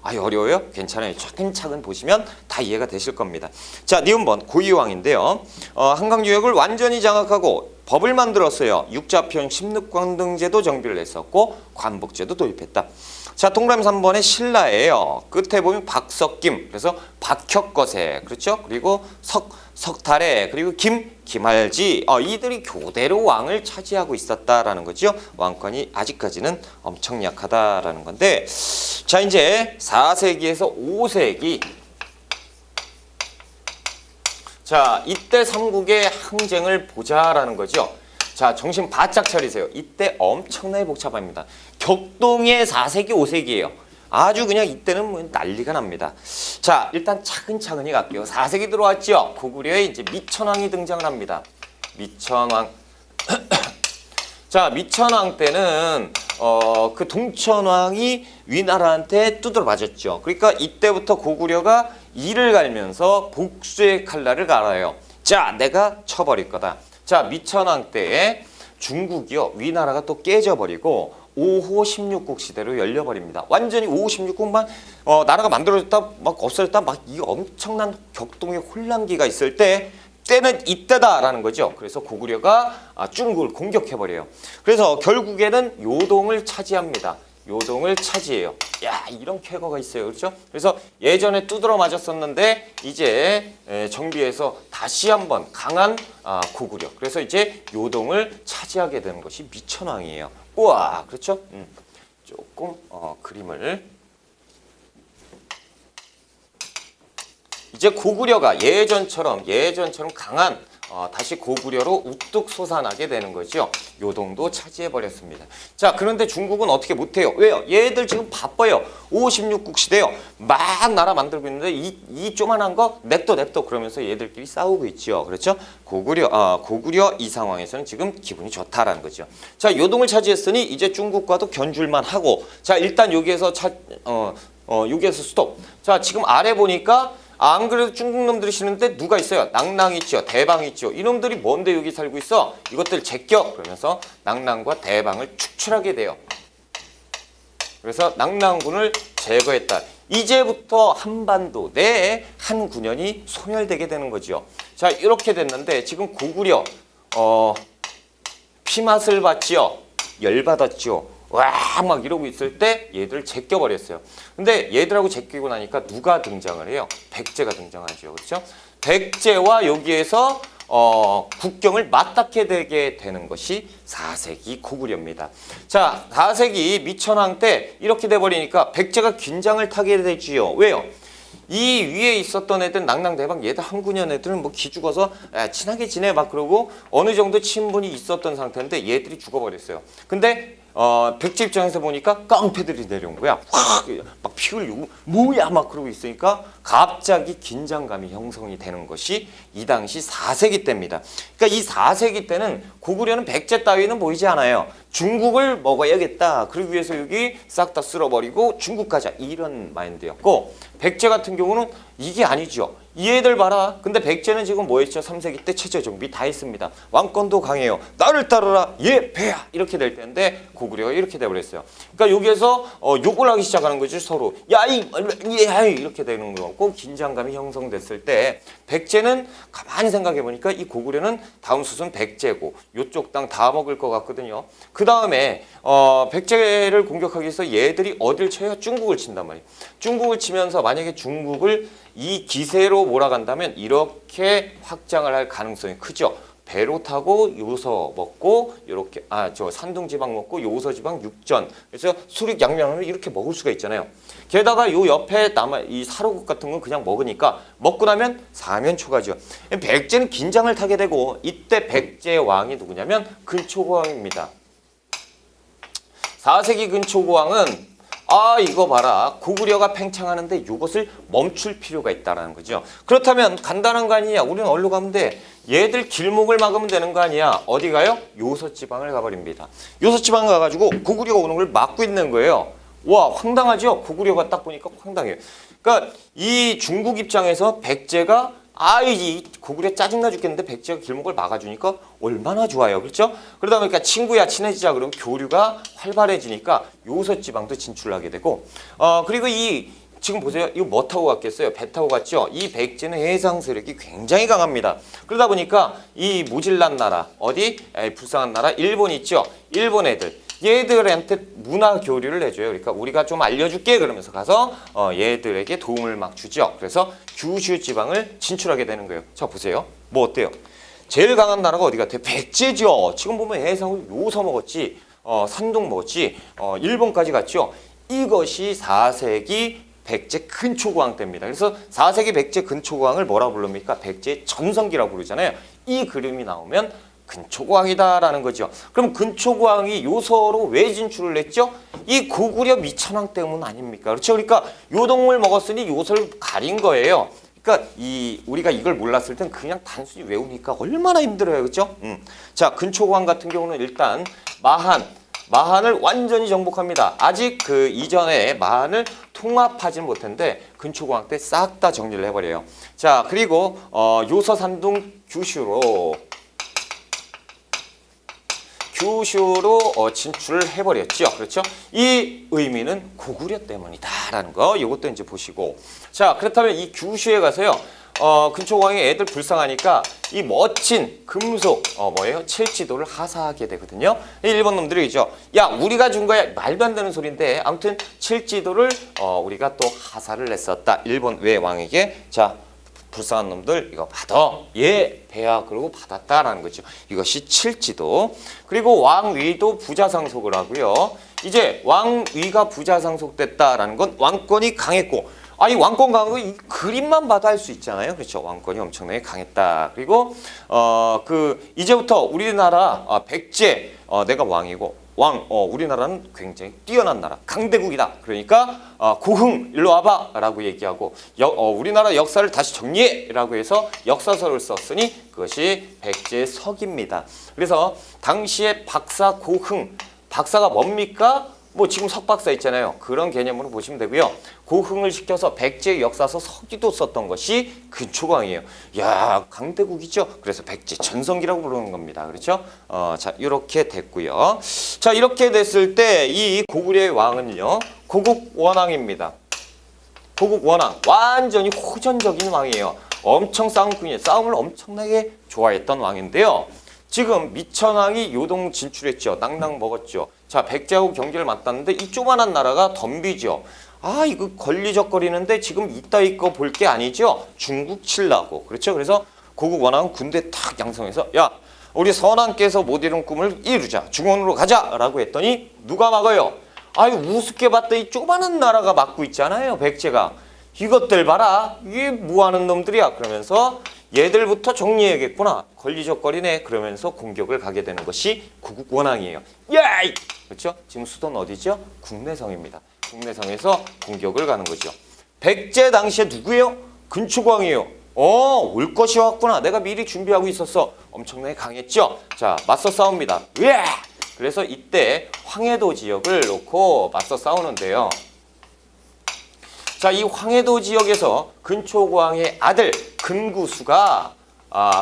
어려워요? 괜찮아요. 차근차근 보시면 다 이해가 되실 겁니다. 자, 니은번 고이왕인데요. 한강 유역을 완전히 장악하고 법을 만들었어요. 육자편 십육관등제도 정비를 했었고 관복제도 도입했다. 자, 동그라미 3번에 신라예요. 끝에 보면 박석김, 그래서 박혁거세, 그렇죠? 그리고 석달해, 그리고 김할지, 이들이 교대로 왕을 차지하고 있었다라는 거죠. 왕권이 아직까지는 엄청 약하다라는 건데, 자, 이제 4세기에서 5세기. 자, 이때 삼국의 항쟁을 보자라는 거죠. 자, 정신 바짝 차리세요. 이때 엄청나게 복잡합니다. 격동의 4세기, 5세기예요. 아주 그냥 이때는 뭐 난리가 납니다. 자, 일단 차근차근히 갈게요. 4세기 들어왔죠. 고구려에 이제 미천왕이 등장을 합니다. 미천왕. 자, 미천왕 때는 그 동천왕이 위나라한테 두드려 맞았죠. 그러니까 이때부터 고구려가 이를 갈면서 복수의 칼날을 갈아요. 자, 내가 쳐버릴 거다. 자, 미천왕 때에 중국이요. 위나라가 또 깨져버리고 5호 16국 시대로 열려버립니다. 완전히 5호 16국만 나라가 만들어졌다 막 없어졌다 막 이 엄청난 격동의 혼란기가 있을 때 때는 이때다라는 거죠. 그래서 고구려가 중국을 공격해버려요. 그래서 결국에는 요동을 차지합니다. 요동을 차지해요. 야, 이런 쾌거가 있어요. 그렇죠? 그래서 예전에 두드러 맞았었는데 이제 정비해서 다시 한번 강한 고구려. 그래서 이제 요동을 차지하게 되는 것이 미천왕이에요. 우와, 그렇죠? 조금 그림을 이제 고구려가 예전처럼 강한 다시 고구려로 우뚝 솟아나게 되는 거죠. 요동도 차지해버렸습니다. 자, 그런데 중국은 어떻게 못해요? 왜요? 얘들 지금 바빠요. 56국 시대요. 막 나라 만들고 있는데 이 조만한 거 냅둬 그러면서 얘들끼리 싸우고 있죠. 그렇죠? 고구려 이 상황에서는 지금 기분이 좋다라는 거죠. 자, 요동을 차지했으니 이제 중국과도 견줄만 하고 자, 일단 여기에서 여기에서 스톱. 자, 지금 아래 보니까 안 그래도 중국 놈들이 쉬는데 누가 있어요? 낭낭 있죠. 대방 있죠. 이놈들이 뭔데 여기 살고 있어? 이것들 제껴. 그러면서 낭낭과 대방을 축출하게 돼요. 그래서 낭낭군을 제거했다. 이제부터 한반도 내에 한 군현이 소멸되게 되는 거죠. 자, 이렇게 됐는데 지금 고구려 피맛을 봤지요. 열받았죠. 와, 막 이러고 있을 때 얘들을 제껴버렸어요. 근데 얘들하고 제끼고 나니까 누가 등장을 해요? 백제가 등장하죠. 그렇죠? 백제와 여기에서 국경을 맞닿게 되게 되는 것이 4세기 고구려입니다. 자, 4세기 미천왕 때 이렇게 돼버리니까 백제가 긴장을 타게 되지요. 왜요? 이 위에 있었던 애들 낭낭대방 얘들 한군현 애들은 뭐 기죽어서 친하게 지내 막 그러고 어느 정도 친분이 있었던 상태인데 얘들이 죽어버렸어요. 근데 백제 입장에서 보니까 깡패들이 내려온 거야. 확 막 피 흘리고 뭐야 막 그러고 있으니까 갑자기 긴장감이 형성이 되는 것이 이 당시 4세기 때입니다. 그러니까 이 4세기 때는 고구려는 백제 따위는 보이지 않아요. 중국을 먹어야겠다. 그러기 위해서 여기 싹 다 쓸어버리고 중국 가자. 이런 마인드였고 백제 같은 경우는 이게 아니죠. 얘들 봐라. 근데 백제는 지금 뭐 했죠? 3세기 때 체제 정비 다 했습니다. 왕권도 강해요. 나를 따르라. 예, 배야. 이렇게 될 텐데 고구려가 이렇게 돼버렸어요. 그러니까 여기에서 욕을 하기 시작하는 거죠. 서로. 야, 이렇게 되는 거고 긴장감이 형성됐을 때 백제는 가만히 생각해 보니까 이 고구려는 다음 수순 백제고 요쪽 땅 다 먹을 것 같거든요. 그 다음에 백제를 공격하기 위해서 얘들이 어딜 쳐요? 중국을 친단 말이에요. 중국을 치면서 만약에 중국을 이 기세로 몰아간다면 이렇게 확장을 할 가능성이 크죠. 배로 타고 요서 먹고 이렇게 산둥 지방 먹고 요서 지방 육전. 그래서 수륙 양면을 이렇게 먹을 수가 있잖아요. 게다가 요 옆에 이 사로국 같은 건 그냥 먹으니까 먹고 나면 사면초가죠. 백제는 긴장을 타게 되고 이때 백제 왕이 누구냐면 근초고왕입니다. 4세기 근초고왕은 이거 봐라. 고구려가 팽창하는데 이것을 멈출 필요가 있다는 거죠. 그렇다면 간단한 거 아니냐. 우리는 어디로 가면 돼? 얘들 길목을 막으면 되는 거 아니야. 어디 가요? 요서지방을 가버립니다. 요서지방 가가지고 고구려가 오는 걸 막고 있는 거예요. 와, 황당하죠? 고구려가 딱 보니까 황당해요. 그러니까 이 중국 입장에서 백제가 이 고구려 짜증나 죽겠는데 백제가 길목을 막아주니까 얼마나 좋아요. 그렇죠? 그러다 보니까 친구야 친해지자 그러면 교류가 활발해지니까 요서 지방도 진출하게 되고 그리고 지금 보세요. 이거 뭐 타고 갔겠어요? 배 타고 갔죠? 이 백제는 해상 세력이 굉장히 강합니다. 그러다 보니까 이 모질란 나라 불쌍한 나라 일본 있죠? 일본 얘들한테 문화 교류를 해줘요. 그러니까 우리가 좀 알려줄게 그러면서 가서 얘들에게 도움을 막 주죠. 그래서 규슈 지방을 진출하게 되는 거예요. 자, 보세요. 뭐 어때요? 제일 강한 나라가 어디 같아요? 백제죠. 지금 보면 해상을 요서 먹었지, 산동 먹었지, 일본까지 갔죠. 이것이 4세기 백제 근초고왕 때입니다. 그래서 4세기 백제 근초고왕을 뭐라고 부릅니까? 백제 전성기라고 부르잖아요. 이 그림이 나오면 근초고왕이다라는 거죠. 그럼 근초고왕이 요서로 왜 진출을 했죠? 이 고구려 미천왕 때문 아닙니까? 그렇죠? 그러니까 요동을 먹었으니 요서를 가린 거예요. 그러니까 우리가 이걸 몰랐을 땐 그냥 단순히 외우니까 얼마나 힘들어요. 그렇죠? 자, 근초고왕 같은 경우는 일단 마한을 완전히 정복합니다. 아직 그 이전에 마한을 통합하지는 못했는데 근초고왕 때 싹 다 정리를 해버려요. 자, 그리고 요서 산둥 규슈로 진출을 해버렸죠. 그렇죠? 이 의미는 고구려 때문이다라는 거 이것도 이제 보시고 자, 그렇다면 이 규슈에 가서요 근초광이 애들 불쌍하니까 이 멋진 금속 뭐예요? 칠지도를 하사하게 되거든요. 일본 놈들이 있죠. 야, 우리가 준 거야. 말도 안 되는 소리인데 아무튼 칠지도를 우리가 또 하사를 했었다. 일본 외왕에게. 자, 불쌍한 놈들 이거 받아. 예, 배야. 그러고 받았다라는 거죠. 이것이 칠지도. 그리고 왕위도 부자상속을 하고요. 이제 왕위가 부자상속됐다라는 건 왕권이 강했고, 이 왕권 강한 거 이 그림만 봐도 알 수 있잖아요. 그렇죠? 왕권이 엄청나게 강했다. 그리고 이제부터 우리나라 백제 내가 왕이고 우리나라는 굉장히 뛰어난 나라, 강대국이다. 그러니까 고흥 일로 와봐라고 얘기하고 우리나라 역사를 다시 정리해라고 해서 역사서를 썼으니 그것이 백제석입니다. 그래서 당시에 박사 고흥, 박사가 뭡니까? 뭐 지금 석박사 있잖아요. 그런 개념으로 보시면 되고요. 고흥을 시켜서 백제 역사서 서기도 썼던 것이 근초광이에요. 야, 강대국이죠. 그래서 백제 전성기라고 부르는 겁니다. 그렇죠? 자, 이렇게 됐고요. 자, 이렇게 됐을 때 이 고구려의 왕은요, 고국원왕입니다. 고국원왕, 완전히 호전적인 왕이에요. 엄청 싸움꾼이에요. 싸움을 엄청나게 좋아했던 왕인데요. 지금 미천왕이 요동 진출했죠. 낭낭 먹었죠. 자, 백제하고 경기를 맞닿는데 이 조그만한 나라가 덤비죠. 이거 걸리적거리는데 지금 이따위 거 볼 게 아니죠. 중국 칠라고. 그렇죠. 그래서 고국원왕은 군대 탁 양성해서 야, 우리 선왕께서 못 이룬 꿈을 이루자. 중원으로 가자. 라고 했더니 누가 막아요? 우습게 봤던 이 조그만한 나라가 막고 있잖아요. 백제가. 이것들 봐라. 이게 뭐하는 놈들이야. 그러면서 얘들부터 정리해야겠구나. 걸리적거리네. 그러면서 공격을 가게 되는 것이 고국원왕이에요. 야이! 그렇죠? 지금 수도는 어디죠? 국내성입니다. 국내성에서 공격을 가는 거죠. 백제 당시에 누구예요? 근초광이에요. 올 것이 왔구나. 내가 미리 준비하고 있었어. 엄청나게 강했죠? 자, 맞서 싸웁니다. 으아! 그래서 이때 황해도 지역을 놓고 맞서 싸우는데요. 자, 이 황해도 지역에서 근초광의 아들 근구수가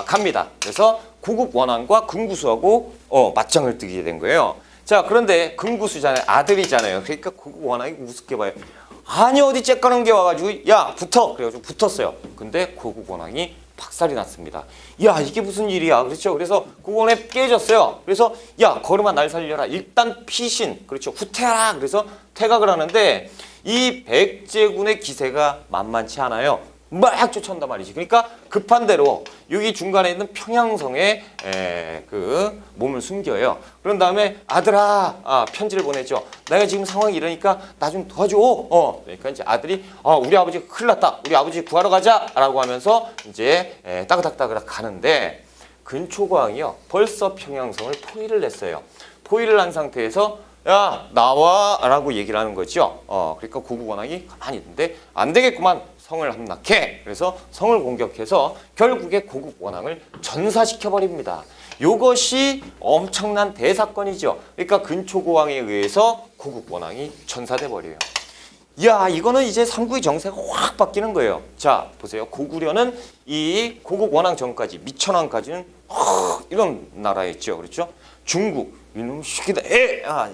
갑니다. 그래서 고국원왕과 근구수하고 맞짱을 뜨게 된 거예요. 자, 그런데 근구수잖아요. 아들이잖아요. 그러니까 고국원왕이 우습게 봐요. 아니, 어디 째까는 게 와가지고 야, 붙어. 그래가지고 붙었어요. 근데 고국원왕이 박살이 났습니다. 야, 이게 무슨 일이야. 그렇죠. 그래서 고국원에 깨졌어요. 그래서 야, 걸음아 날 살려라. 일단 피신. 그렇죠. 후퇴하라. 그래서 퇴각을 하는데 이 백제군의 기세가 만만치 않아요. 막 쫓아온단 말이지. 그러니까 급한 대로 여기 중간에 있는 평양성에 몸을 숨겨요. 그런 다음에 아들아, 편지를 보내죠. 내가 지금 상황이 이러니까 나 좀 도와줘. 그러니까 이제 아들이 우리 아버지 큰일 났다. 우리 아버지 구하러 가자라고 하면서 이제 따그닥따그닥 가는데 근초광이요. 벌써 평양성을 포위를 냈어요. 포위를 한 상태에서 야, 나와 라고 얘기를 하는 거죠. 그러니까 고국원왕이 가만히 있는데 안 되겠구만. 성을 함락해. 그래서 성을 공격해서 결국에 고국원왕을 전사시켜버립니다. 이것이 엄청난 대사건이죠. 그러니까 근초고왕에 의해서 고국원왕이 전사돼 버려요. 야, 이거는 이제 삼국의 정세가 확 바뀌는 거예요. 자, 보세요. 고구려는 이 고국원왕 전까지 미천왕까지는 이런 나라였죠. 그렇죠? 중국 이놈 시키다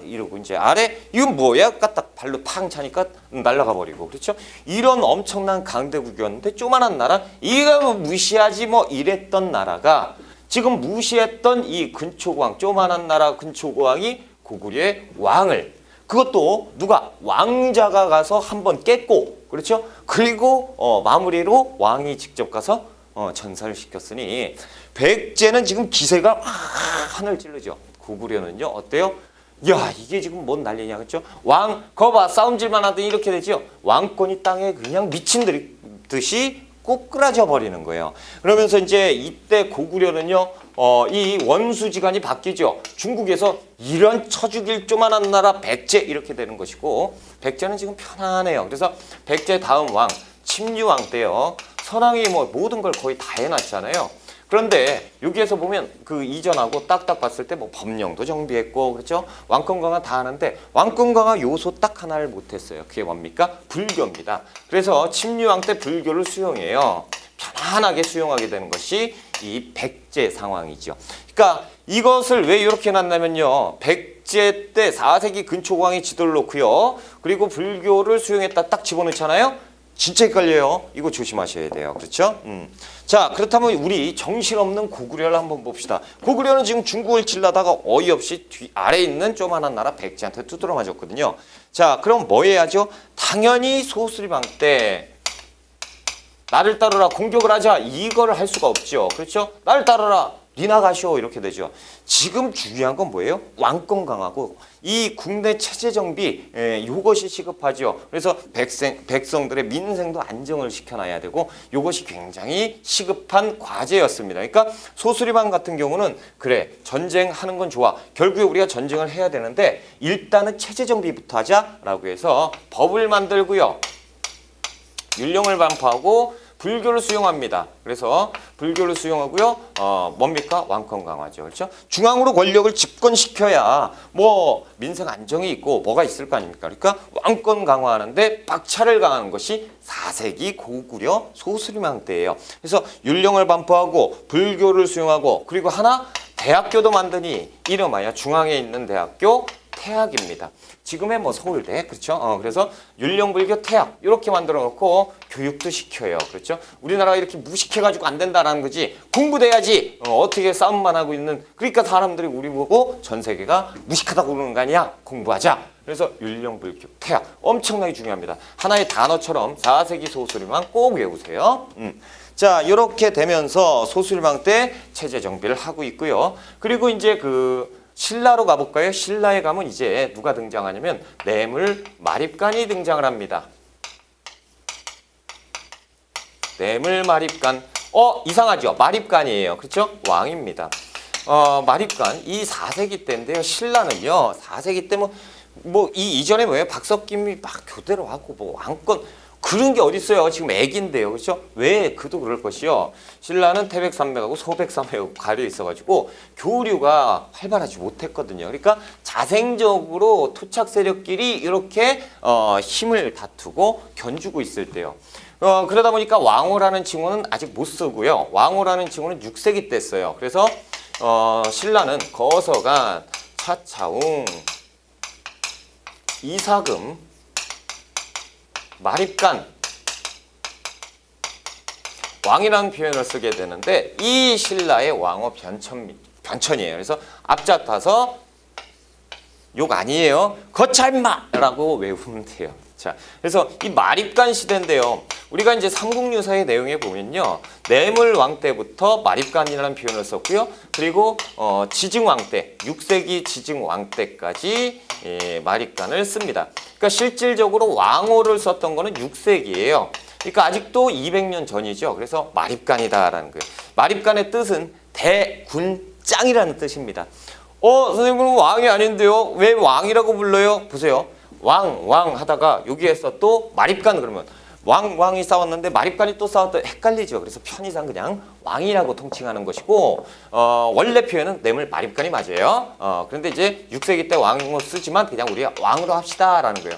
이러고 이제 아래 이건 뭐야? 까딱 발로 팡 차니까 날아가 버리고. 그렇죠? 이런 엄청난 강대국이었는데 조만한 나라 이거 뭐 무시하지 뭐 이랬던 나라가 지금 무시했던 이 근초고왕 조만한 나라 근초고왕이 고구려의 왕을 그것도 누가 왕자가 가서 한번 깼고 그렇죠? 그리고 마무리로 왕이 직접 가서 전사를 시켰으니 백제는 지금 기세가 하늘 찌르죠. 고구려는요 어때요? 야, 이게 지금 뭔 난리냐. 그렇죠? 거봐 싸움질만 하더니 이렇게 되죠. 왕권이 땅에 그냥 미친 듯이 꼬꾸라져 버리는 거예요. 그러면서 이제 이때 고구려는요 이 원수지간이 바뀌죠. 중국에서 이런 처죽일 조만한 나라 백제 이렇게 되는 것이고 백제는 지금 편안해요. 그래서 백제 다음 왕 침류왕 때요. 선왕이 뭐 모든 걸 거의 다 해놨잖아요. 그런데 여기에서 보면 그 이전하고 딱딱 봤을 때 뭐 법령도 정비했고 그렇죠? 왕권 강화 다 하는데 왕권 강화 요소 딱 하나를 못했어요. 그게 뭡니까? 불교입니다. 그래서 침류왕 때 불교를 수용해요. 편안하게 수용하게 되는 것이 이 백제 상황이죠. 그러니까 이것을 왜 이렇게 놨냐면요. 백제 때 4세기 근초광이 지도를 놓고요. 그리고 불교를 수용했다 딱 집어넣잖아요. 진짜 헷갈려요. 이거 조심하셔야 돼요. 그렇죠? 자, 그렇다면 우리 정신없는 고구려를 한번 봅시다. 고구려는 지금 중국을 찔러다가 어이없이 아래에 있는 조그만한 나라 백제한테 두드러 맞았거든요. 자, 그럼 뭐 해야죠? 당연히 소수리방 때 나를 따르라 공격을 하자 이거를 할 수가 없죠. 그렇죠? 나를 따르라 니나 가시오 이렇게 되죠. 지금 중요한 건 뭐예요? 왕권 강화고 이 국내 체제 정비 이것이 시급하죠. 그래서 백성들의 민생도 안정을 시켜놔야 되고 이것이 굉장히 시급한 과제였습니다. 그러니까 소수리방 같은 경우는 그래 전쟁하는 건 좋아. 결국에 우리가 전쟁을 해야 되는데 일단은 체제 정비부터 하자라고 해서 법을 만들고요. 율령을 반포하고 불교를 수용합니다. 그래서 불교를 수용하고요. 뭡니까? 왕권 강화죠. 그렇죠? 중앙으로 권력을 집권시켜야 뭐 민생 안정이 있고 뭐가 있을 거 아닙니까? 그러니까 왕권 강화하는데 박차를 가하는 것이 4세기 고구려 소수리망 때예요. 그래서 율령을 반포하고 불교를 수용하고 그리고 하나 대학교도 만드니 이름하여 중앙에 있는 대학교 태학입니다. 지금의 뭐 서울대 그렇죠? 그래서 율령불교 태학 이렇게 만들어 놓고 교육도 시켜요. 그렇죠? 우리나라가 이렇게 무식해가지고 안 된다라는 거지 공부돼야지 어떻게 싸움만 하고 있는 그러니까 사람들이 우리 보고 전 세계가 무식하다고 그러는 거 아니야? 공부하자. 그래서 율령불교 태학 엄청나게 중요합니다. 하나의 단어처럼 4세기 소수리만 꼭 외우세요. 자, 이렇게 되면서 소수리방 때 체제 정비를 하고 있고요. 그리고 이제 신라로 가볼까요? 신라에 가면 이제 누가 등장하냐면 뇌물 마립간이 등장을 합니다. 뇌물 마립간. 이상하죠? 마립간이에요. 그렇죠? 왕입니다. 마립간 이 4세기 때인데요. 신라는요. 4세기 때 이 이전에 뭐예요? 박석김이 막 교대로 하고 뭐 왕권 그런 게 어디 있어요? 지금 애기인데요. 그렇죠? 왜 그도 그럴 것이요. 신라는 태백산맥하고 소백산맥하고 가려 있어가지고 교류가 활발하지 못했거든요. 그러니까 자생적으로 토착 세력끼리 이렇게 힘을 다투고 견주고 있을 때요. 그러다 보니까 왕호라는 칭호는 아직 못 쓰고요. 왕호라는 칭호는 6세기 때 써요. 그래서 신라는 거서간, 차차웅, 이사금, 마립간 왕이라는 표현을 쓰게 되는데 이 신라의 왕호 변천이에요. 그래서 앞잡아서 욕 아니에요. 거차 임마! 라고 외우면 돼요. 자, 그래서 이 마립간 시대인데요. 우리가 이제 삼국유사의 내용에 보면요. 뇌물왕 때부터 마립간이라는 표현을 썼고요. 그리고 지증왕 때, 6세기 지증왕 때까지 마립간을 씁니다. 그러니까 실질적으로 왕호를 썼던 거는 6세기예요. 그러니까 아직도 200년 전이죠. 그래서 마립간이다라는 거예요. 마립간의 뜻은 대군장이라는 뜻입니다. 선생님은 왕이 아닌데요? 왜 왕이라고 불러요? 보세요. 왕 하다가 여기에서 또 마립간 그러면 왕이 싸웠는데 마립간이 또 싸웠다 헷갈리죠. 그래서 편의상 그냥 왕이라고 통칭하는 것이고 원래 표현은 뇌물 마립간이 맞아요. 그런데 이제 6세기 때 왕으로 쓰지만 그냥 우리가 왕으로 합시다라는 거예요.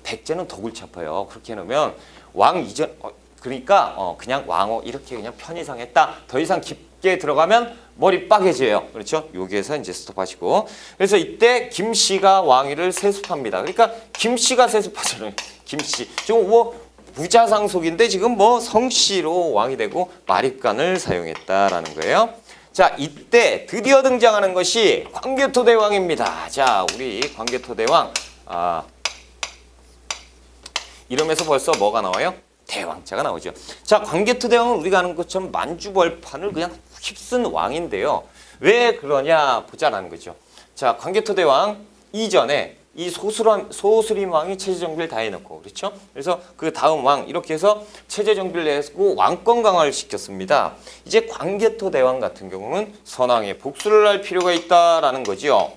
백제는 더 골치 아파요. 그렇게 해놓으면 왕 이전 그러니까 그냥 왕호 이렇게 그냥 편의상 했다. 더 이상 깊게 들어가면 머리 빠개져요. 그렇죠? 여기에서 이제 스톱하시고. 그래서 이때 김씨가 왕위를 세습합니다. 그러니까 김씨가 세습하잖아요. 김씨. 지금 부자상속인데 지금 성씨로 왕이 되고 마립간을 사용했다라는 거예요. 자, 이때 드디어 등장하는 것이 광개토대왕입니다. 자, 우리 광개토대왕 이름에서 벌써 뭐가 나와요? 대왕자가 나오죠. 자, 광개토대왕은 우리가 아는 것처럼 만주벌판을 그냥 휩쓴 왕인데요. 왜 그러냐 보자라는 거죠. 자, 광개토대왕 이전에 이 소수림 왕이 체제 정비를 다 해놓고 그렇죠? 그래서 그 다음 왕 이렇게 해서 체제 정비를 해서 왕권 강화를 시켰습니다. 이제 광개토대왕 같은 경우는 선왕의 복수를 할 필요가 있다라는 거죠.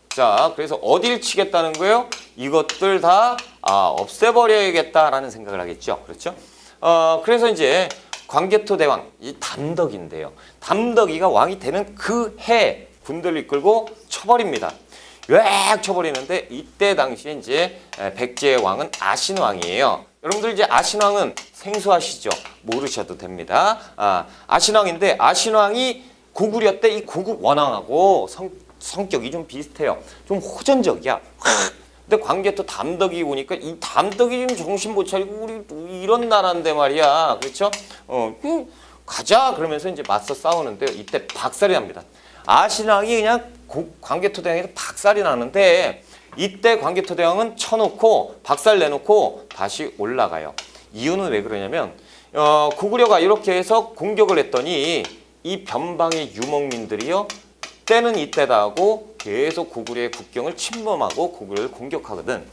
자, 그래서 어딜 치겠다는 거예요? 이것들 다 없애버려야겠다라는 생각을 하겠죠. 그렇죠? 그래서 이제 광개토대왕, 이 담덕인데요. 담덕이가 왕이 되는 그 해 군대를 이끌고 쳐버립니다. 왜 쳐버리는데 이때 당시에 이제 백제의 왕은 아신왕이에요. 여러분들 이제 아신왕은 생소하시죠? 모르셔도 됩니다. 아신왕인데 아신왕이 고구려 때 이 고국 원왕하고 성격이 좀 비슷해요. 좀 호전적이야. 근데 광개토 담덕이 오니까 이 담덕이 좀 정신 못 차리고 우리 이런 나라인데 말이야. 그렇죠? 가자 그러면서 이제 맞서 싸우는데요. 이때 박살이 납니다. 아신왕이 그냥 광개토대왕에서 박살이 나는데 이때 광개토대왕은 쳐놓고 박살 내놓고 다시 올라가요. 이유는 왜 그러냐면 고구려가 이렇게 해서 공격을 했더니 이 변방의 유목민들이요. 때는 이때다 하고 계속 고구려의 국경을 침범하고 고구려를 공격하거든.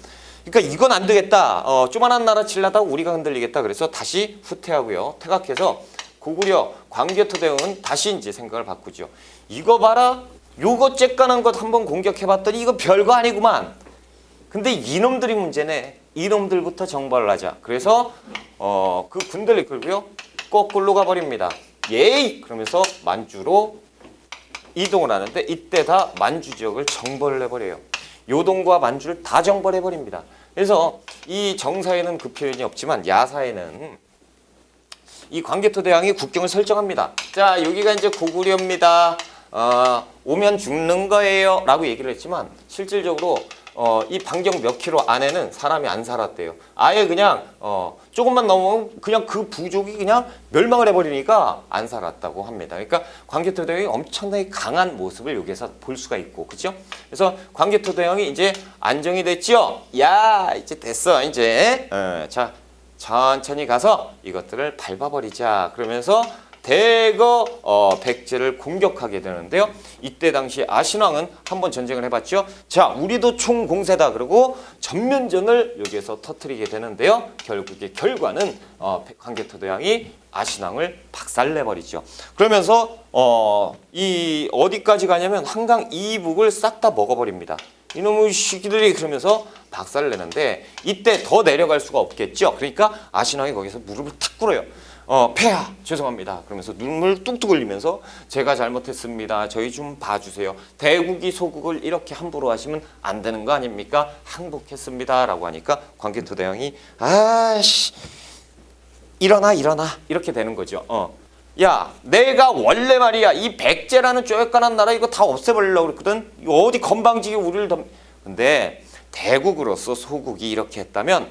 그러니까 이건 안 되겠다. 조만한 나라 칠라다가 우리가 흔들리겠다. 그래서 다시 후퇴하고요. 퇴각해서 고구려 광개토대왕은 다시 이제 생각을 바꾸죠. 이거 봐라. 요거 쬐깐한 것 한번 공격해봤더니 이거 별거 아니구만. 근데 이놈들이 문제네. 이놈들부터 정벌을 하자. 그래서 그 군대를 이끌고요. 거꾸로 가버립니다. 예이! 그러면서 만주로 이동을 하는데 이때 다 만주 지역을 정벌을 해버려요. 요동과 만주를 다 정벌해버립니다. 그래서 이 정사에는 그 표현이 없지만 야사에는 이 광개토대왕이 국경을 설정합니다. 자, 여기가 이제 고구려입니다. 오면 죽는 거예요 라고 얘기를 했지만 실질적으로 이 반경 몇 킬로 안에는 사람이 안 살았대요. 아예 그냥 조금만 넘으면 그냥 그 부족이 그냥 멸망을 해버리니까 안 살았다고 합니다. 그러니까 광개토대왕이 엄청나게 강한 모습을 여기에서 볼 수가 있고, 그렇죠? 그래서 광개토대왕이 이제 안정이 됐죠. 야, 이제 됐어, 이제. 자, 천천히 가서 이것들을 밟아버리자. 그러면서 대거 백제를 공격하게 되는데요. 이때 당시 아신왕은 한번 전쟁을 해봤죠. 자, 우리도 총공세다. 그러고 전면전을 여기에서 터뜨리게 되는데요. 결국의 결과는 광개토대왕이 아신왕을 박살내버리죠. 그러면서 이 어디까지 가냐면 한강 이북을 싹 다 먹어버립니다. 이놈의 시기들이 그러면서 박살을 내는데 이때 더 내려갈 수가 없겠죠. 그러니까 아신왕이 거기서 무릎을 탁 꿇어요. 폐하 죄송합니다. 그러면서 눈물 뚝뚝 흘리면서 제가 잘못했습니다. 저희 좀 봐주세요. 대국이 소국을 이렇게 함부로 하시면 안 되는 거 아닙니까? 항복했습니다. 라고 하니까 광개토대왕이 아씨 일어나 이렇게 되는 거죠. 야, 내가 원래 말이야 이 백제라는 쪼약간한 나라 이거 다 없애버리려고 그랬거든. 이거 어디 건방지게 우리를 근데 대국으로서 소국이 이렇게 했다면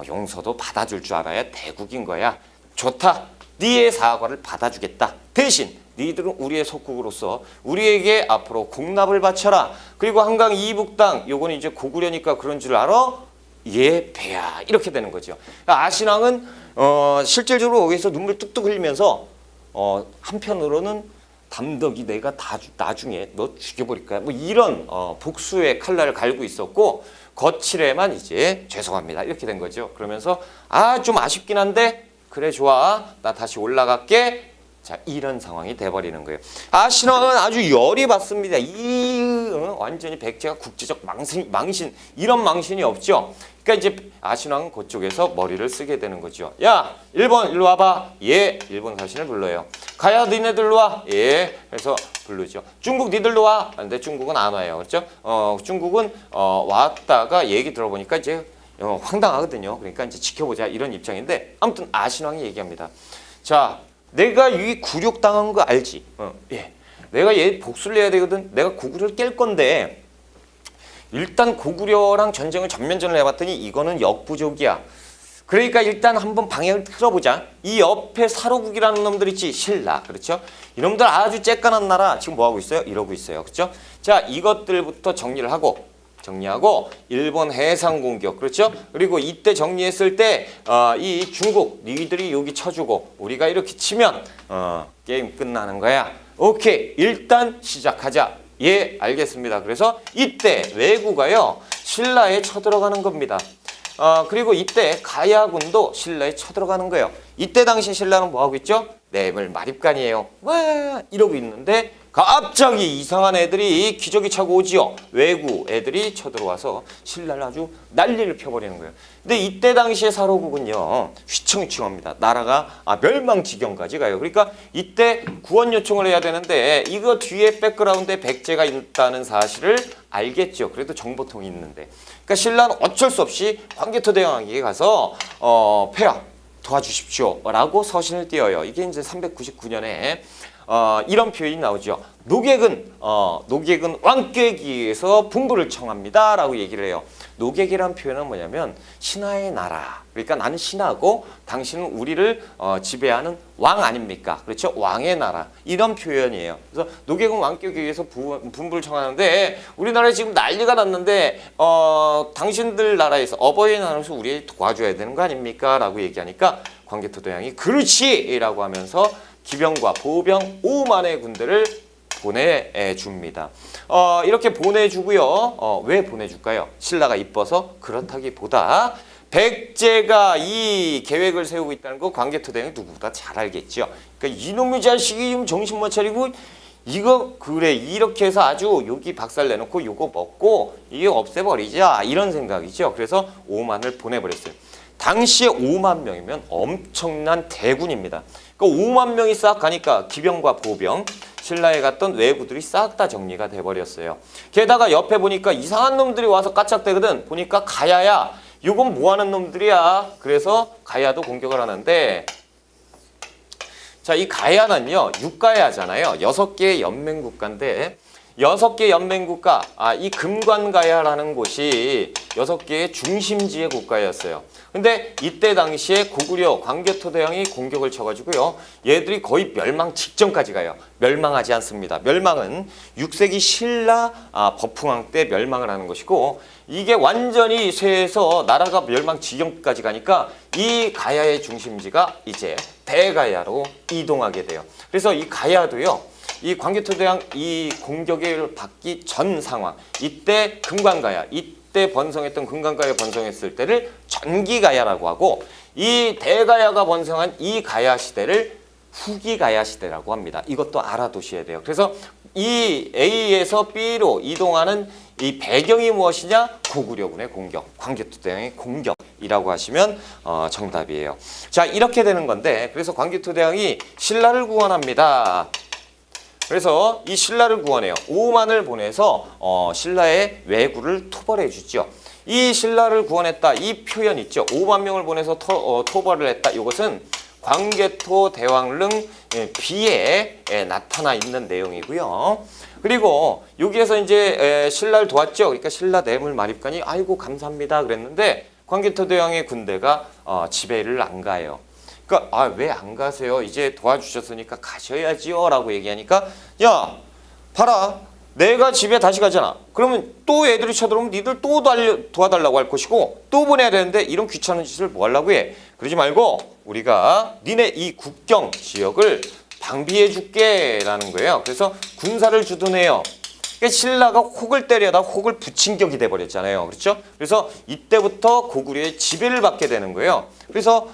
용서도 받아줄 줄 알아야 대국인 거야. 좋다. 네의 사과를 받아주겠다. 대신 니들은 우리의 속국으로서 우리에게 앞으로 공납을 바쳐라. 그리고 한강 이북 땅 요거는 이제 고구려니까 그런 줄 알아? 예, 배야. 이렇게 되는 거죠. 아신왕은 실질적으로 거기서 눈물 뚝뚝 흘리면서 한편으로는 담덕이 내가 나중에 너 죽여버릴 거야. 뭐 이런 복수의 칼날을 갈고 있었고 거칠에만 이제 죄송합니다. 이렇게 된 거죠. 그러면서 좀 아쉽긴 한데 그래 좋아. 나 다시 올라갈게. 자, 이런 상황이 돼버리는 거예요. 아신왕은 아주 열이 받습니다. 완전히 백제가 국제적 망신 이런 망신이 없죠. 그러니까 이제 아신왕은 그쪽에서 머리를 쓰게 되는 거죠. 야, 일본 일로 와봐. 예, 일본 사신을 불러요. 가야 니네들로 와. 예, 그래서 부르죠. 중국 니들로 와. 근데 중국은 안 와요. 그렇죠? 중국은 왔다가 얘기 들어보니까 이제 황당하거든요. 그러니까 이제 지켜보자 이런 입장인데 아무튼 아신왕이 얘기합니다. 자, 내가 이 굴욕당한 거 알지? 예. 내가 얘 복수를 해야 되거든. 내가 고구려를 깰 건데 일단 고구려랑 전쟁을 전면전을 해봤더니 이거는 역부족이야. 그러니까 일단 한번 방향을 틀어보자. 이 옆에 사로국이라는 놈들 있지. 신라. 그렇죠? 이놈들 아주 쬐깐한 나라 지금 뭐하고 있어요? 이러고 있어요. 그렇죠? 자, 이것들부터 정리하고 일본 해상 공격. 그렇죠? 그리고 이때 정리했을 때 이 중국 니들이 여기 쳐주고 우리가 이렇게 치면 게임 끝나는 거야. 오케이. 일단 시작하자. 예, 알겠습니다. 그래서 이때 왜구가요. 신라에 쳐들어가는 겁니다. 그리고 이때 가야군도 신라에 쳐들어가는 거예요. 이때 당시 신라는 뭐하고 있죠? 뇌물 마립간이에요. 와 이러고 있는데 갑자기 이상한 애들이 기저귀 차고 오지요. 외구 애들이 쳐들어와서 신라를 아주 난리를 펴버리는 거예요. 근데 이때 당시의 사로국은요. 휘청휘청합니다. 나라가 멸망 지경까지 가요. 그러니까 이때 구원 요청을 해야 되는데 이거 뒤에 백그라운드에 백제가 있다는 사실을 알겠죠. 그래도 정보통이 있는데. 그러니까 신라는 어쩔 수 없이 광개토대왕에게 가서 폐하 도와주십시오 라고 서신을 띄어요. 이게 이제 399년에 이런 표현이 나오죠. 노객은 왕꾀기에서 분부를 청합니다라고 얘기를 해요. 노객이란 표현은 뭐냐면 신하의 나라. 그러니까 나는 신하고 당신은 우리를 지배하는 왕 아닙니까? 그렇죠? 왕의 나라. 이런 표현이에요. 그래서 노객은 왕꾀기에서 분부를 청하는데 우리나라에 지금 난리가 났는데 당신들 나라에서 어버이 나라에서 우리 도와줘야 되는 거 아닙니까? 라고 얘기하니까 광개토대왕이 그렇지! 라고 하면서 기병과 보병 5만의 군대를 보내줍니다. 이렇게 보내주고요. 왜 보내줄까요? 신라가 이뻐서? 그렇다기보다 백제가 이 계획을 세우고 있다는 거 광개토대왕이 누구보다 잘 알겠죠. 그러니까 이놈의 자식이 지금 정신 못 차리고 이거 그래 이렇게 해서 아주 여기 박살 내놓고 요거 먹고 이게 없애버리자 이런 생각이죠. 그래서 5만을 보내버렸어요. 당시에 5만 명이면 엄청난 대군입니다. 그러니까 5만 명이 싹 가니까 기병과 보병, 신라에 갔던 왜구들이 싹 다 정리가 돼버렸어요. 게다가 옆에 보니까 이상한 놈들이 와서 까짝대거든. 보니까 가야야, 이건 뭐하는 놈들이야. 그래서 가야도 공격을 하는데 자, 이 가야는요 6가야잖아요. 6개의 연맹국가인데 6개 연맹국가, 이 금관가야라는 곳이 6개의 중심지의 국가였어요. 근데 이때 당시에 고구려 광개토대왕이 공격을 쳐가지고요. 얘들이 거의 멸망 직전까지 가요. 멸망하지 않습니다. 멸망은 6세기 신라 법흥왕 때 멸망을 하는 것이고 이게 완전히 쇠해서 나라가 멸망 지경까지 가니까 이 가야의 중심지가 이제 대가야로 이동하게 돼요. 그래서 이 가야도요. 이 광개토대왕 이 공격을 받기 전 상황, 이때 금관가야, 이때 번성했던 금관가야 번성했을 때를 전기가야라고 하고 이 대가야가 번성한 이 가야 시대를 후기가야 시대라고 합니다. 이것도 알아두셔야 돼요. 그래서 이 A에서 B로 이동하는 이 배경이 무엇이냐? 고구려군의 공격, 광개토대왕의 공격이라고 하시면 정답이에요. 자, 이렇게 되는 건데 그래서 광개토대왕이 신라를 구원합니다. 그래서 이 신라를 구원해요. 5만을 보내서 신라의 왜구를 토벌해 주죠. 이 신라를 구원했다. 이 표현 있죠. 5만 명을 보내서 토벌을 했다. 이것은 광개토 대왕릉 비에 나타나 있는 내용이고요. 그리고 여기에서 이제 신라를 도왔죠. 그러니까 신라 뇌물 마립간이 아이고 감사합니다 그랬는데 광개토 대왕의 군대가 집에를 안 가요. 그러니까 왜 안 가세요? 이제 도와주셨으니까 가셔야지요 라고 얘기하니까 야 봐라 내가 집에 다시 가잖아. 그러면 또 애들이 쳐들어오면 니들 또 도와달라고 할 것이고 또 보내야 되는데 이런 귀찮은 짓을 뭐 하려고 해. 그러지 말고 우리가 니네 이 국경 지역을 방비해 줄게 라는 거예요. 그래서 군사를 주둔해요. 그러니까 신라가 혹을 때려다 혹을 붙인 격이 돼버렸잖아요. 그렇죠? 그래서 이때부터 고구려의 지배를 받게 되는 거예요. 그래서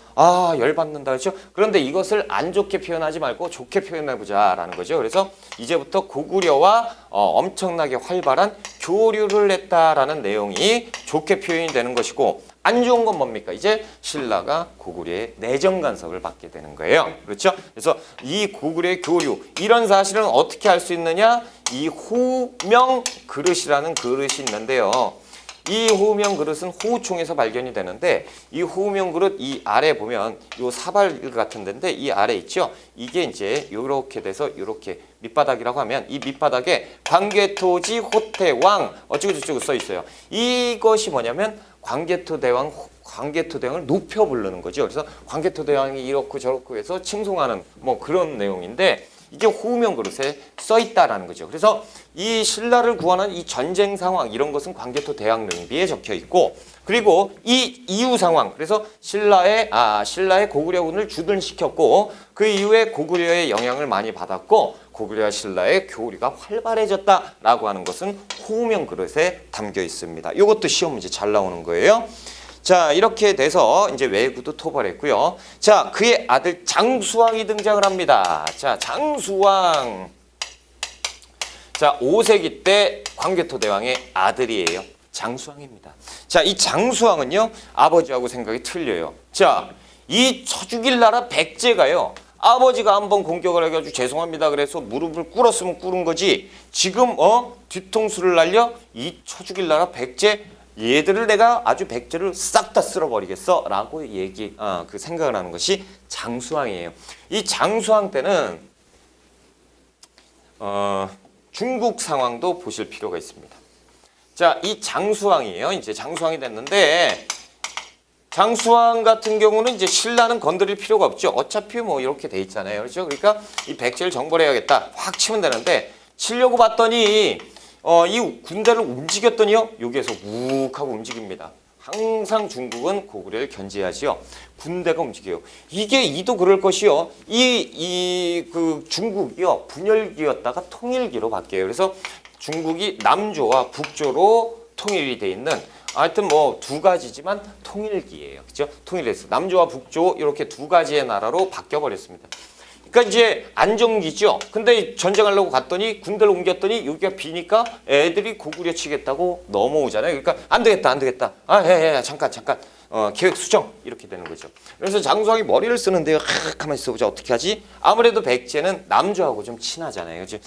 열받는다 그렇죠? 그런데 이것을 안 좋게 표현하지 말고 좋게 표현해보자라는 거죠. 그래서 이제부터 고구려와 엄청나게 활발한 교류를 했다라는 내용이 좋게 표현이 되는 것이고 안 좋은 건 뭡니까? 이제 신라가 고구려의 내정 간섭을 받게 되는 거예요. 그렇죠? 그래서 이 고구려의 교류 이런 사실은 어떻게 알 수 있느냐? 이 호명 그릇이라는 그릇이 있는데요. 이 호명 그릇은 호우총에서 발견이 되는데 이 호명 그릇 이 아래 보면 요 사발 같은 데인데 이 아래 있죠. 이게 이제 요렇게 돼서 요렇게 밑바닥이라고 하면 이 밑바닥에 광개토지 호태왕 어쩌고저쩌고 써 있어요. 이것이 뭐냐면 광개토대왕을 높여 부르는 거죠. 그래서 광개토대왕이 이렇고 저렇고 해서 칭송하는 뭐 그런 내용인데 이게 호명 그릇에 써 있다라는 거죠. 그래서 이 신라를 구하는 이 전쟁 상황 이런 것은 광개토 대왕 능비에 적혀 있고 그리고 이 이후 상황 그래서 신라의 고구려군을 주둔시켰고 그 이후에 고구려의 영향을 많이 받았고 고구려와 신라의 교류가 활발해졌다라고 하는 것은 호명 그릇에 담겨 있습니다. 이것도 시험 문제 잘 나오는 거예요. 자, 이렇게 돼서 이제 왜구도 토벌했고요. 자, 그의 아들 장수왕이 등장을 합니다. 자, 장수왕. 자, 5세기 때 광개토 대왕의 아들이에요. 장수왕입니다. 자, 이 장수왕은요, 아버지하고 생각이 틀려요. 자, 이 쳐죽일 나라 백제가요, 아버지가 한번 공격을 해가지고 죄송합니다 그래서 무릎을 꿇었으면 꿇은 거지 지금 뒤통수를 날려 이 쳐죽일 나라 백제 얘들을 내가 아주 백제를 싹 다 쓸어버리겠어 라고 그 생각을 하는 것이 장수왕이에요. 이 장수왕 때는 중국 상황도 보실 필요가 있습니다. 자, 이 장수왕이에요. 이제 장수왕이 됐는데 장수왕 같은 경우는 이제 신라는 건드릴 필요가 없죠. 어차피 뭐 이렇게 돼 있잖아요. 그렇죠? 그러니까 이 백제를 정벌해야겠다. 확 치면 되는데 치려고 봤더니 이 군대를 움직였더니요. 여기에서 욱 하고 움직입니다. 항상 중국은 고구려를 견제하지요. 군대가 움직여요. 이게 이도 그럴 것이요. 그 중국이요. 분열기였다가 통일기로 바뀌어요. 그래서 중국이 남조와 북조로 통일이 돼 있는 하여튼 뭐 두 가지지만 통일기예요. 그죠? 통일했어. 남조와 북조 이렇게 두 가지의 나라로 바뀌어 버렸습니다. 그러니까 이제 안정기죠. 근데 전쟁하려고 갔더니 군대를 옮겼더니 여기가 비니까 애들이 고구려 치겠다고 넘어오잖아요. 그러니까 안 되겠다. 잠깐. 계획 수정 이렇게 되는 거죠. 그래서 장수왕이 머리를 쓰는데요. 가만히 있어보자. 어떻게 하지? 아무래도 백제는 남조하고 좀 친하잖아요. 그죠?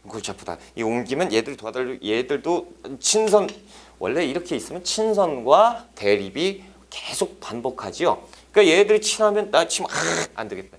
골치 아프다. 이 옮기면 얘들 도와달라고 얘들도 친선 원래 이렇게 있으면 친선과 대립이 계속 반복하지요. 그러니까 얘들이 친하면 나 치면 안 되겠다.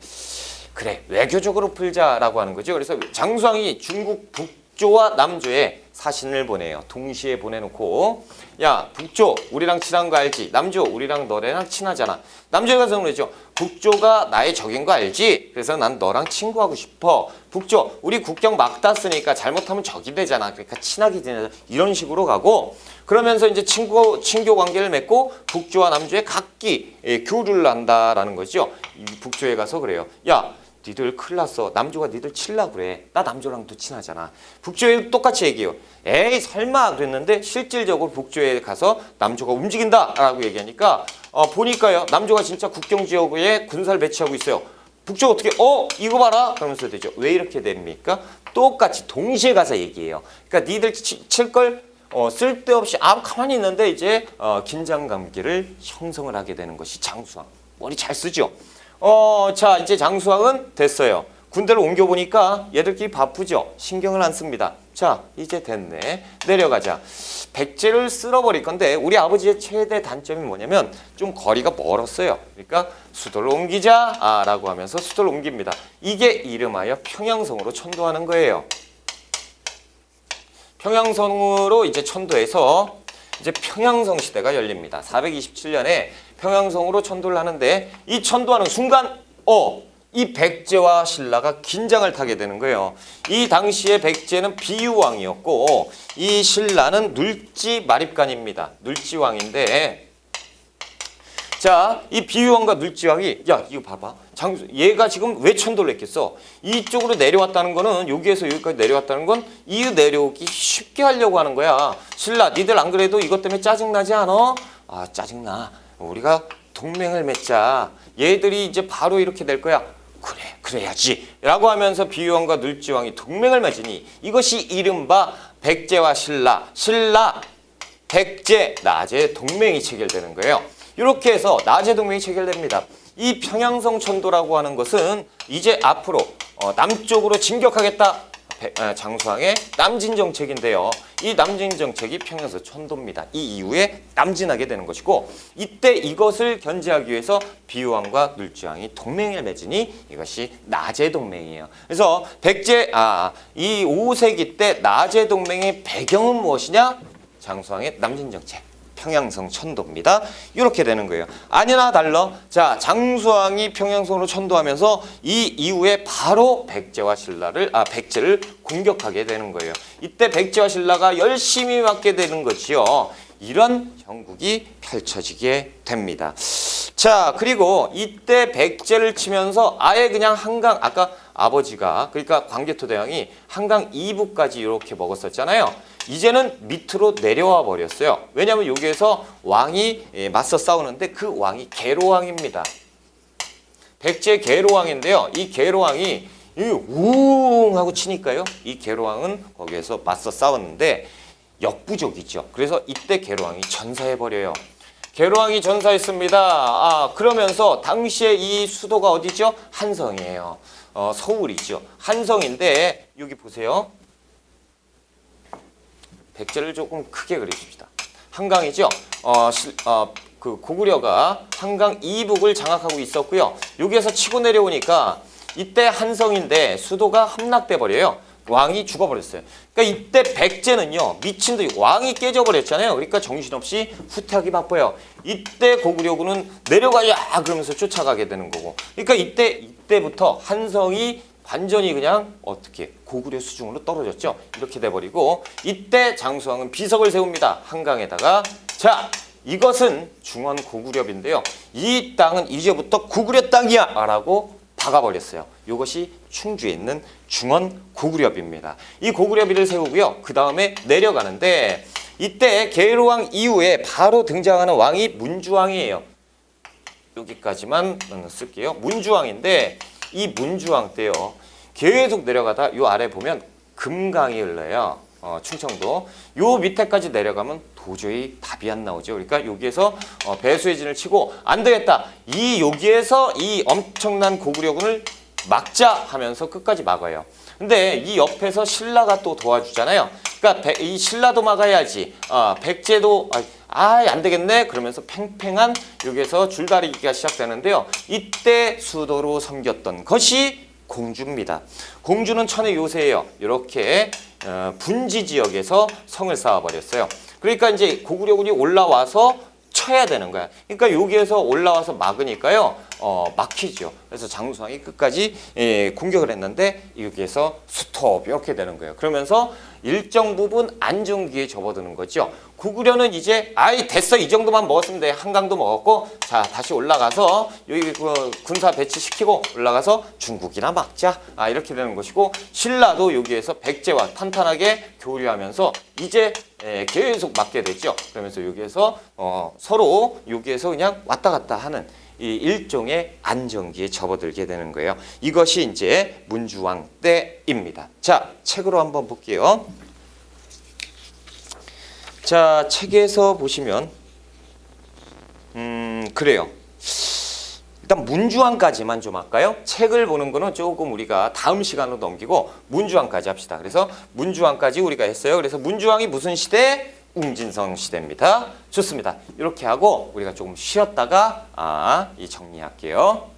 그래 외교적으로 풀자라고 하는 거죠. 그래서 장수왕이 중국 북조와 남조에 사신을 보내요. 동시에 보내놓고 야 북조 우리랑 친한 거 알지? 남조 우리랑 너네랑 친하잖아. 남조에 가서 그러죠. 북조가 나의 적인 거 알지? 그래서 난 너랑 친구하고 싶어. 북조 우리 국경 막 땄으니까 잘못하면 적이 되잖아. 그러니까 친하게 지내자. 이런 식으로 가고 그러면서 이제 친교 관계를 맺고 북조와 남조에 각기 교류를 한다라는 거죠. 북조에 가서 그래요. 야 니들 큰일 났어. 남조가 니들 칠라 그래. 나 남조랑도 친하잖아. 북조에 똑같이 얘기해요. 에이 설마 그랬는데 실질적으로 북조에 가서 남조가 움직인다라고 얘기하니까 보니까요. 남조가 진짜 국경지역에 군사를 배치하고 있어요. 북조가 어떻게 이거 봐라 그러면서 되죠. 왜 이렇게 됩니까? 똑같이 동시에 가서 얘기해요. 그러니까 니들 칠걸 쓸데없이 가만히 있는데 이제 긴장 감기를 형성을 하게 되는 것이 장수왕. 머리 잘 쓰죠. 자 이제 장수왕은 됐어요. 군대를 옮겨보니까 얘들끼리 바쁘죠. 신경을 안 씁니다. 자 이제 됐네. 내려가자. 백제를 쓸어버릴 건데 우리 아버지의 최대 단점이 뭐냐면 좀 거리가 멀었어요. 그러니까 수도를 옮기자 라고 하면서 수도를 옮깁니다. 이게 이름하여 평양성으로 천도하는 거예요. 평양성으로 이제 천도해서 이제 평양성 시대가 열립니다. 427년에 평양성으로 천도를 하는데 이 천도하는 순간 이 백제와 신라가 긴장을 타게 되는 거예요. 이 당시에 백제는 비유왕이었고 이 신라는 눌지 마립간입니다. 눌지왕인데 자, 이 비유왕과 눌지왕이 야 이거 봐봐. 얘가 지금 왜 천도를 했겠어? 이쪽으로 내려왔다는 거는 여기에서 여기까지 내려왔다는 건 이 내려오기 쉽게 하려고 하는 거야. 신라 니들 안 그래도 이것 때문에 짜증나지 않아? 짜증나. 우리가 동맹을 맺자. 얘들이 이제 바로 이렇게 될 거야. 그래 그래야지 라고 하면서 비유왕과 눌지왕이 동맹을 맺으니 이것이 이른바 백제와 신라 백제 나제 동맹이 체결되는 거예요. 이렇게 해서 나제 동맹이 체결됩니다. 이 평양성 천도라고 하는 것은 이제 앞으로 남쪽으로 진격하겠다. 장수왕의 남진 정책인데요. 이 남진 정책이 평양성 천도입니다. 이 이후에 남진하게 되는 것이고 이때 이것을 견제하기 위해서 비유왕과 눌지왕이 동맹을 맺으니 이것이 나제 동맹이에요. 그래서 백제 이 5세기 때 나제 동맹의 배경은 무엇이냐? 장수왕의 남진 정책. 평양성 천도입니다. 이렇게 되는 거예요. 아니나 달러. 자, 장수왕이 평양성으로 천도하면서 이 이후에 바로 백제와 백제를 공격하게 되는 거예요. 이때 백제와 신라가 열심히 맞게 되는 거지요. 이런 형국이 펼쳐지게 됩니다. 자, 그리고 이때 백제를 치면서 아예 그냥 한강 아까 아버지가 그러니까 광개토대왕이 한강 이북까지 이렇게 먹었었잖아요. 이제는 밑으로 내려와 버렸어요. 왜냐하면 여기에서 왕이 맞서 싸우는데 그 왕이 계로왕입니다. 백제 계로왕인데요. 이 계로왕이 우웅 하고 치니까요. 이 계로왕은 거기에서 맞서 싸웠는데 역부족이죠. 그래서 이때 계로왕이 전사해버려요. 계로왕이 전사했습니다. 그러면서 당시에 이 수도가 어디죠? 한성이에요. 서울이죠. 한성인데 여기 보세요. 백제를 조금 크게 그려줍시다. 한강이죠. 그 고구려가 한강 이북을 장악하고 있었고요. 여기에서 치고 내려오니까 이때 한성인데 수도가 함락돼 버려요. 왕이 죽어버렸어요. 그러니까 이때 백제는요 미친 듯이 왕이 깨져버렸잖아요. 그러니까 정신없이 후퇴하기 바빠요. 이때 고구려군은 내려가야 그러면서 쫓아가게 되는 거고. 그러니까 이때부터 한성이 완전히 그냥 어떻게 고구려 수중으로 떨어졌죠. 이렇게 돼버리고 이때 장수왕은 비석을 세웁니다. 한강에다가. 자, 이것은 중원 고구려인데요. 이 땅은 이제부터 고구려 땅이야 라고 박아버렸어요. 이것이 충주에 있는 중원 고구려비입니다. 이 고구려비를 세우고요. 그 다음에 내려가는데 이때 계로왕 이후에 바로 등장하는 왕이 문주왕이에요. 여기까지만 쓸게요. 문주왕인데 이 문주왕 때요. 계속 내려가다 요 아래 보면 금강이 흘러요. 충청도. 요 밑에까지 내려가면 도저히 답이 안 나오죠. 그러니까 여기에서 배수의 진을 치고 안 되겠다. 여기에서 이 엄청난 고구려군을 막자 하면서 끝까지 막아요. 근데 이 옆에서 신라가 또 도와주잖아요. 그러니까 이 신라도 막아야지. 백제도 안 되겠네. 그러면서 팽팽한 여기에서 줄다리기가 시작되는데요. 이때 수도로 섬겼던 것이 공주입니다. 공주는 천의 요새예요. 이렇게 분지 지역에서 성을 쌓아버렸어요. 그러니까 이제 고구려군이 올라와서 쳐야 되는 거야. 그러니까 여기에서 올라와서 막으니까요. 막히죠. 그래서 장수왕이 끝까지 공격을 했는데 여기에서 스톱 이렇게 되는 거예요. 그러면서 일정 부분 안정기에 접어드는 거죠. 고구려는 이제 됐어 이 정도만 먹었으면 돼. 한강도 먹었고 자 다시 올라가서 여기 군사 배치시키고 올라가서 중국이나 막자 이렇게 되는 것이고 신라도 여기에서 백제와 탄탄하게 교류하면서 이제 계속 막게 되죠. 그러면서 여기에서 서로 여기에서 그냥 왔다 갔다 하는 이 일종의 안정기에 접어들게 되는 거예요. 이것이 이제 문주왕 때입니다. 자, 책으로 한번 볼게요. 자, 책에서 보시면 그래요. 일단 문주왕까지만 좀 할까요? 책을 보는 거는 조금 우리가 다음 시간으로 넘기고 문주왕까지 합시다. 그래서 문주왕까지 우리가 했어요. 그래서 문주왕이 무슨 시대? 웅진성 시대입니다. 좋습니다. 이렇게 하고 우리가 조금 쉬었다가 정리할게요.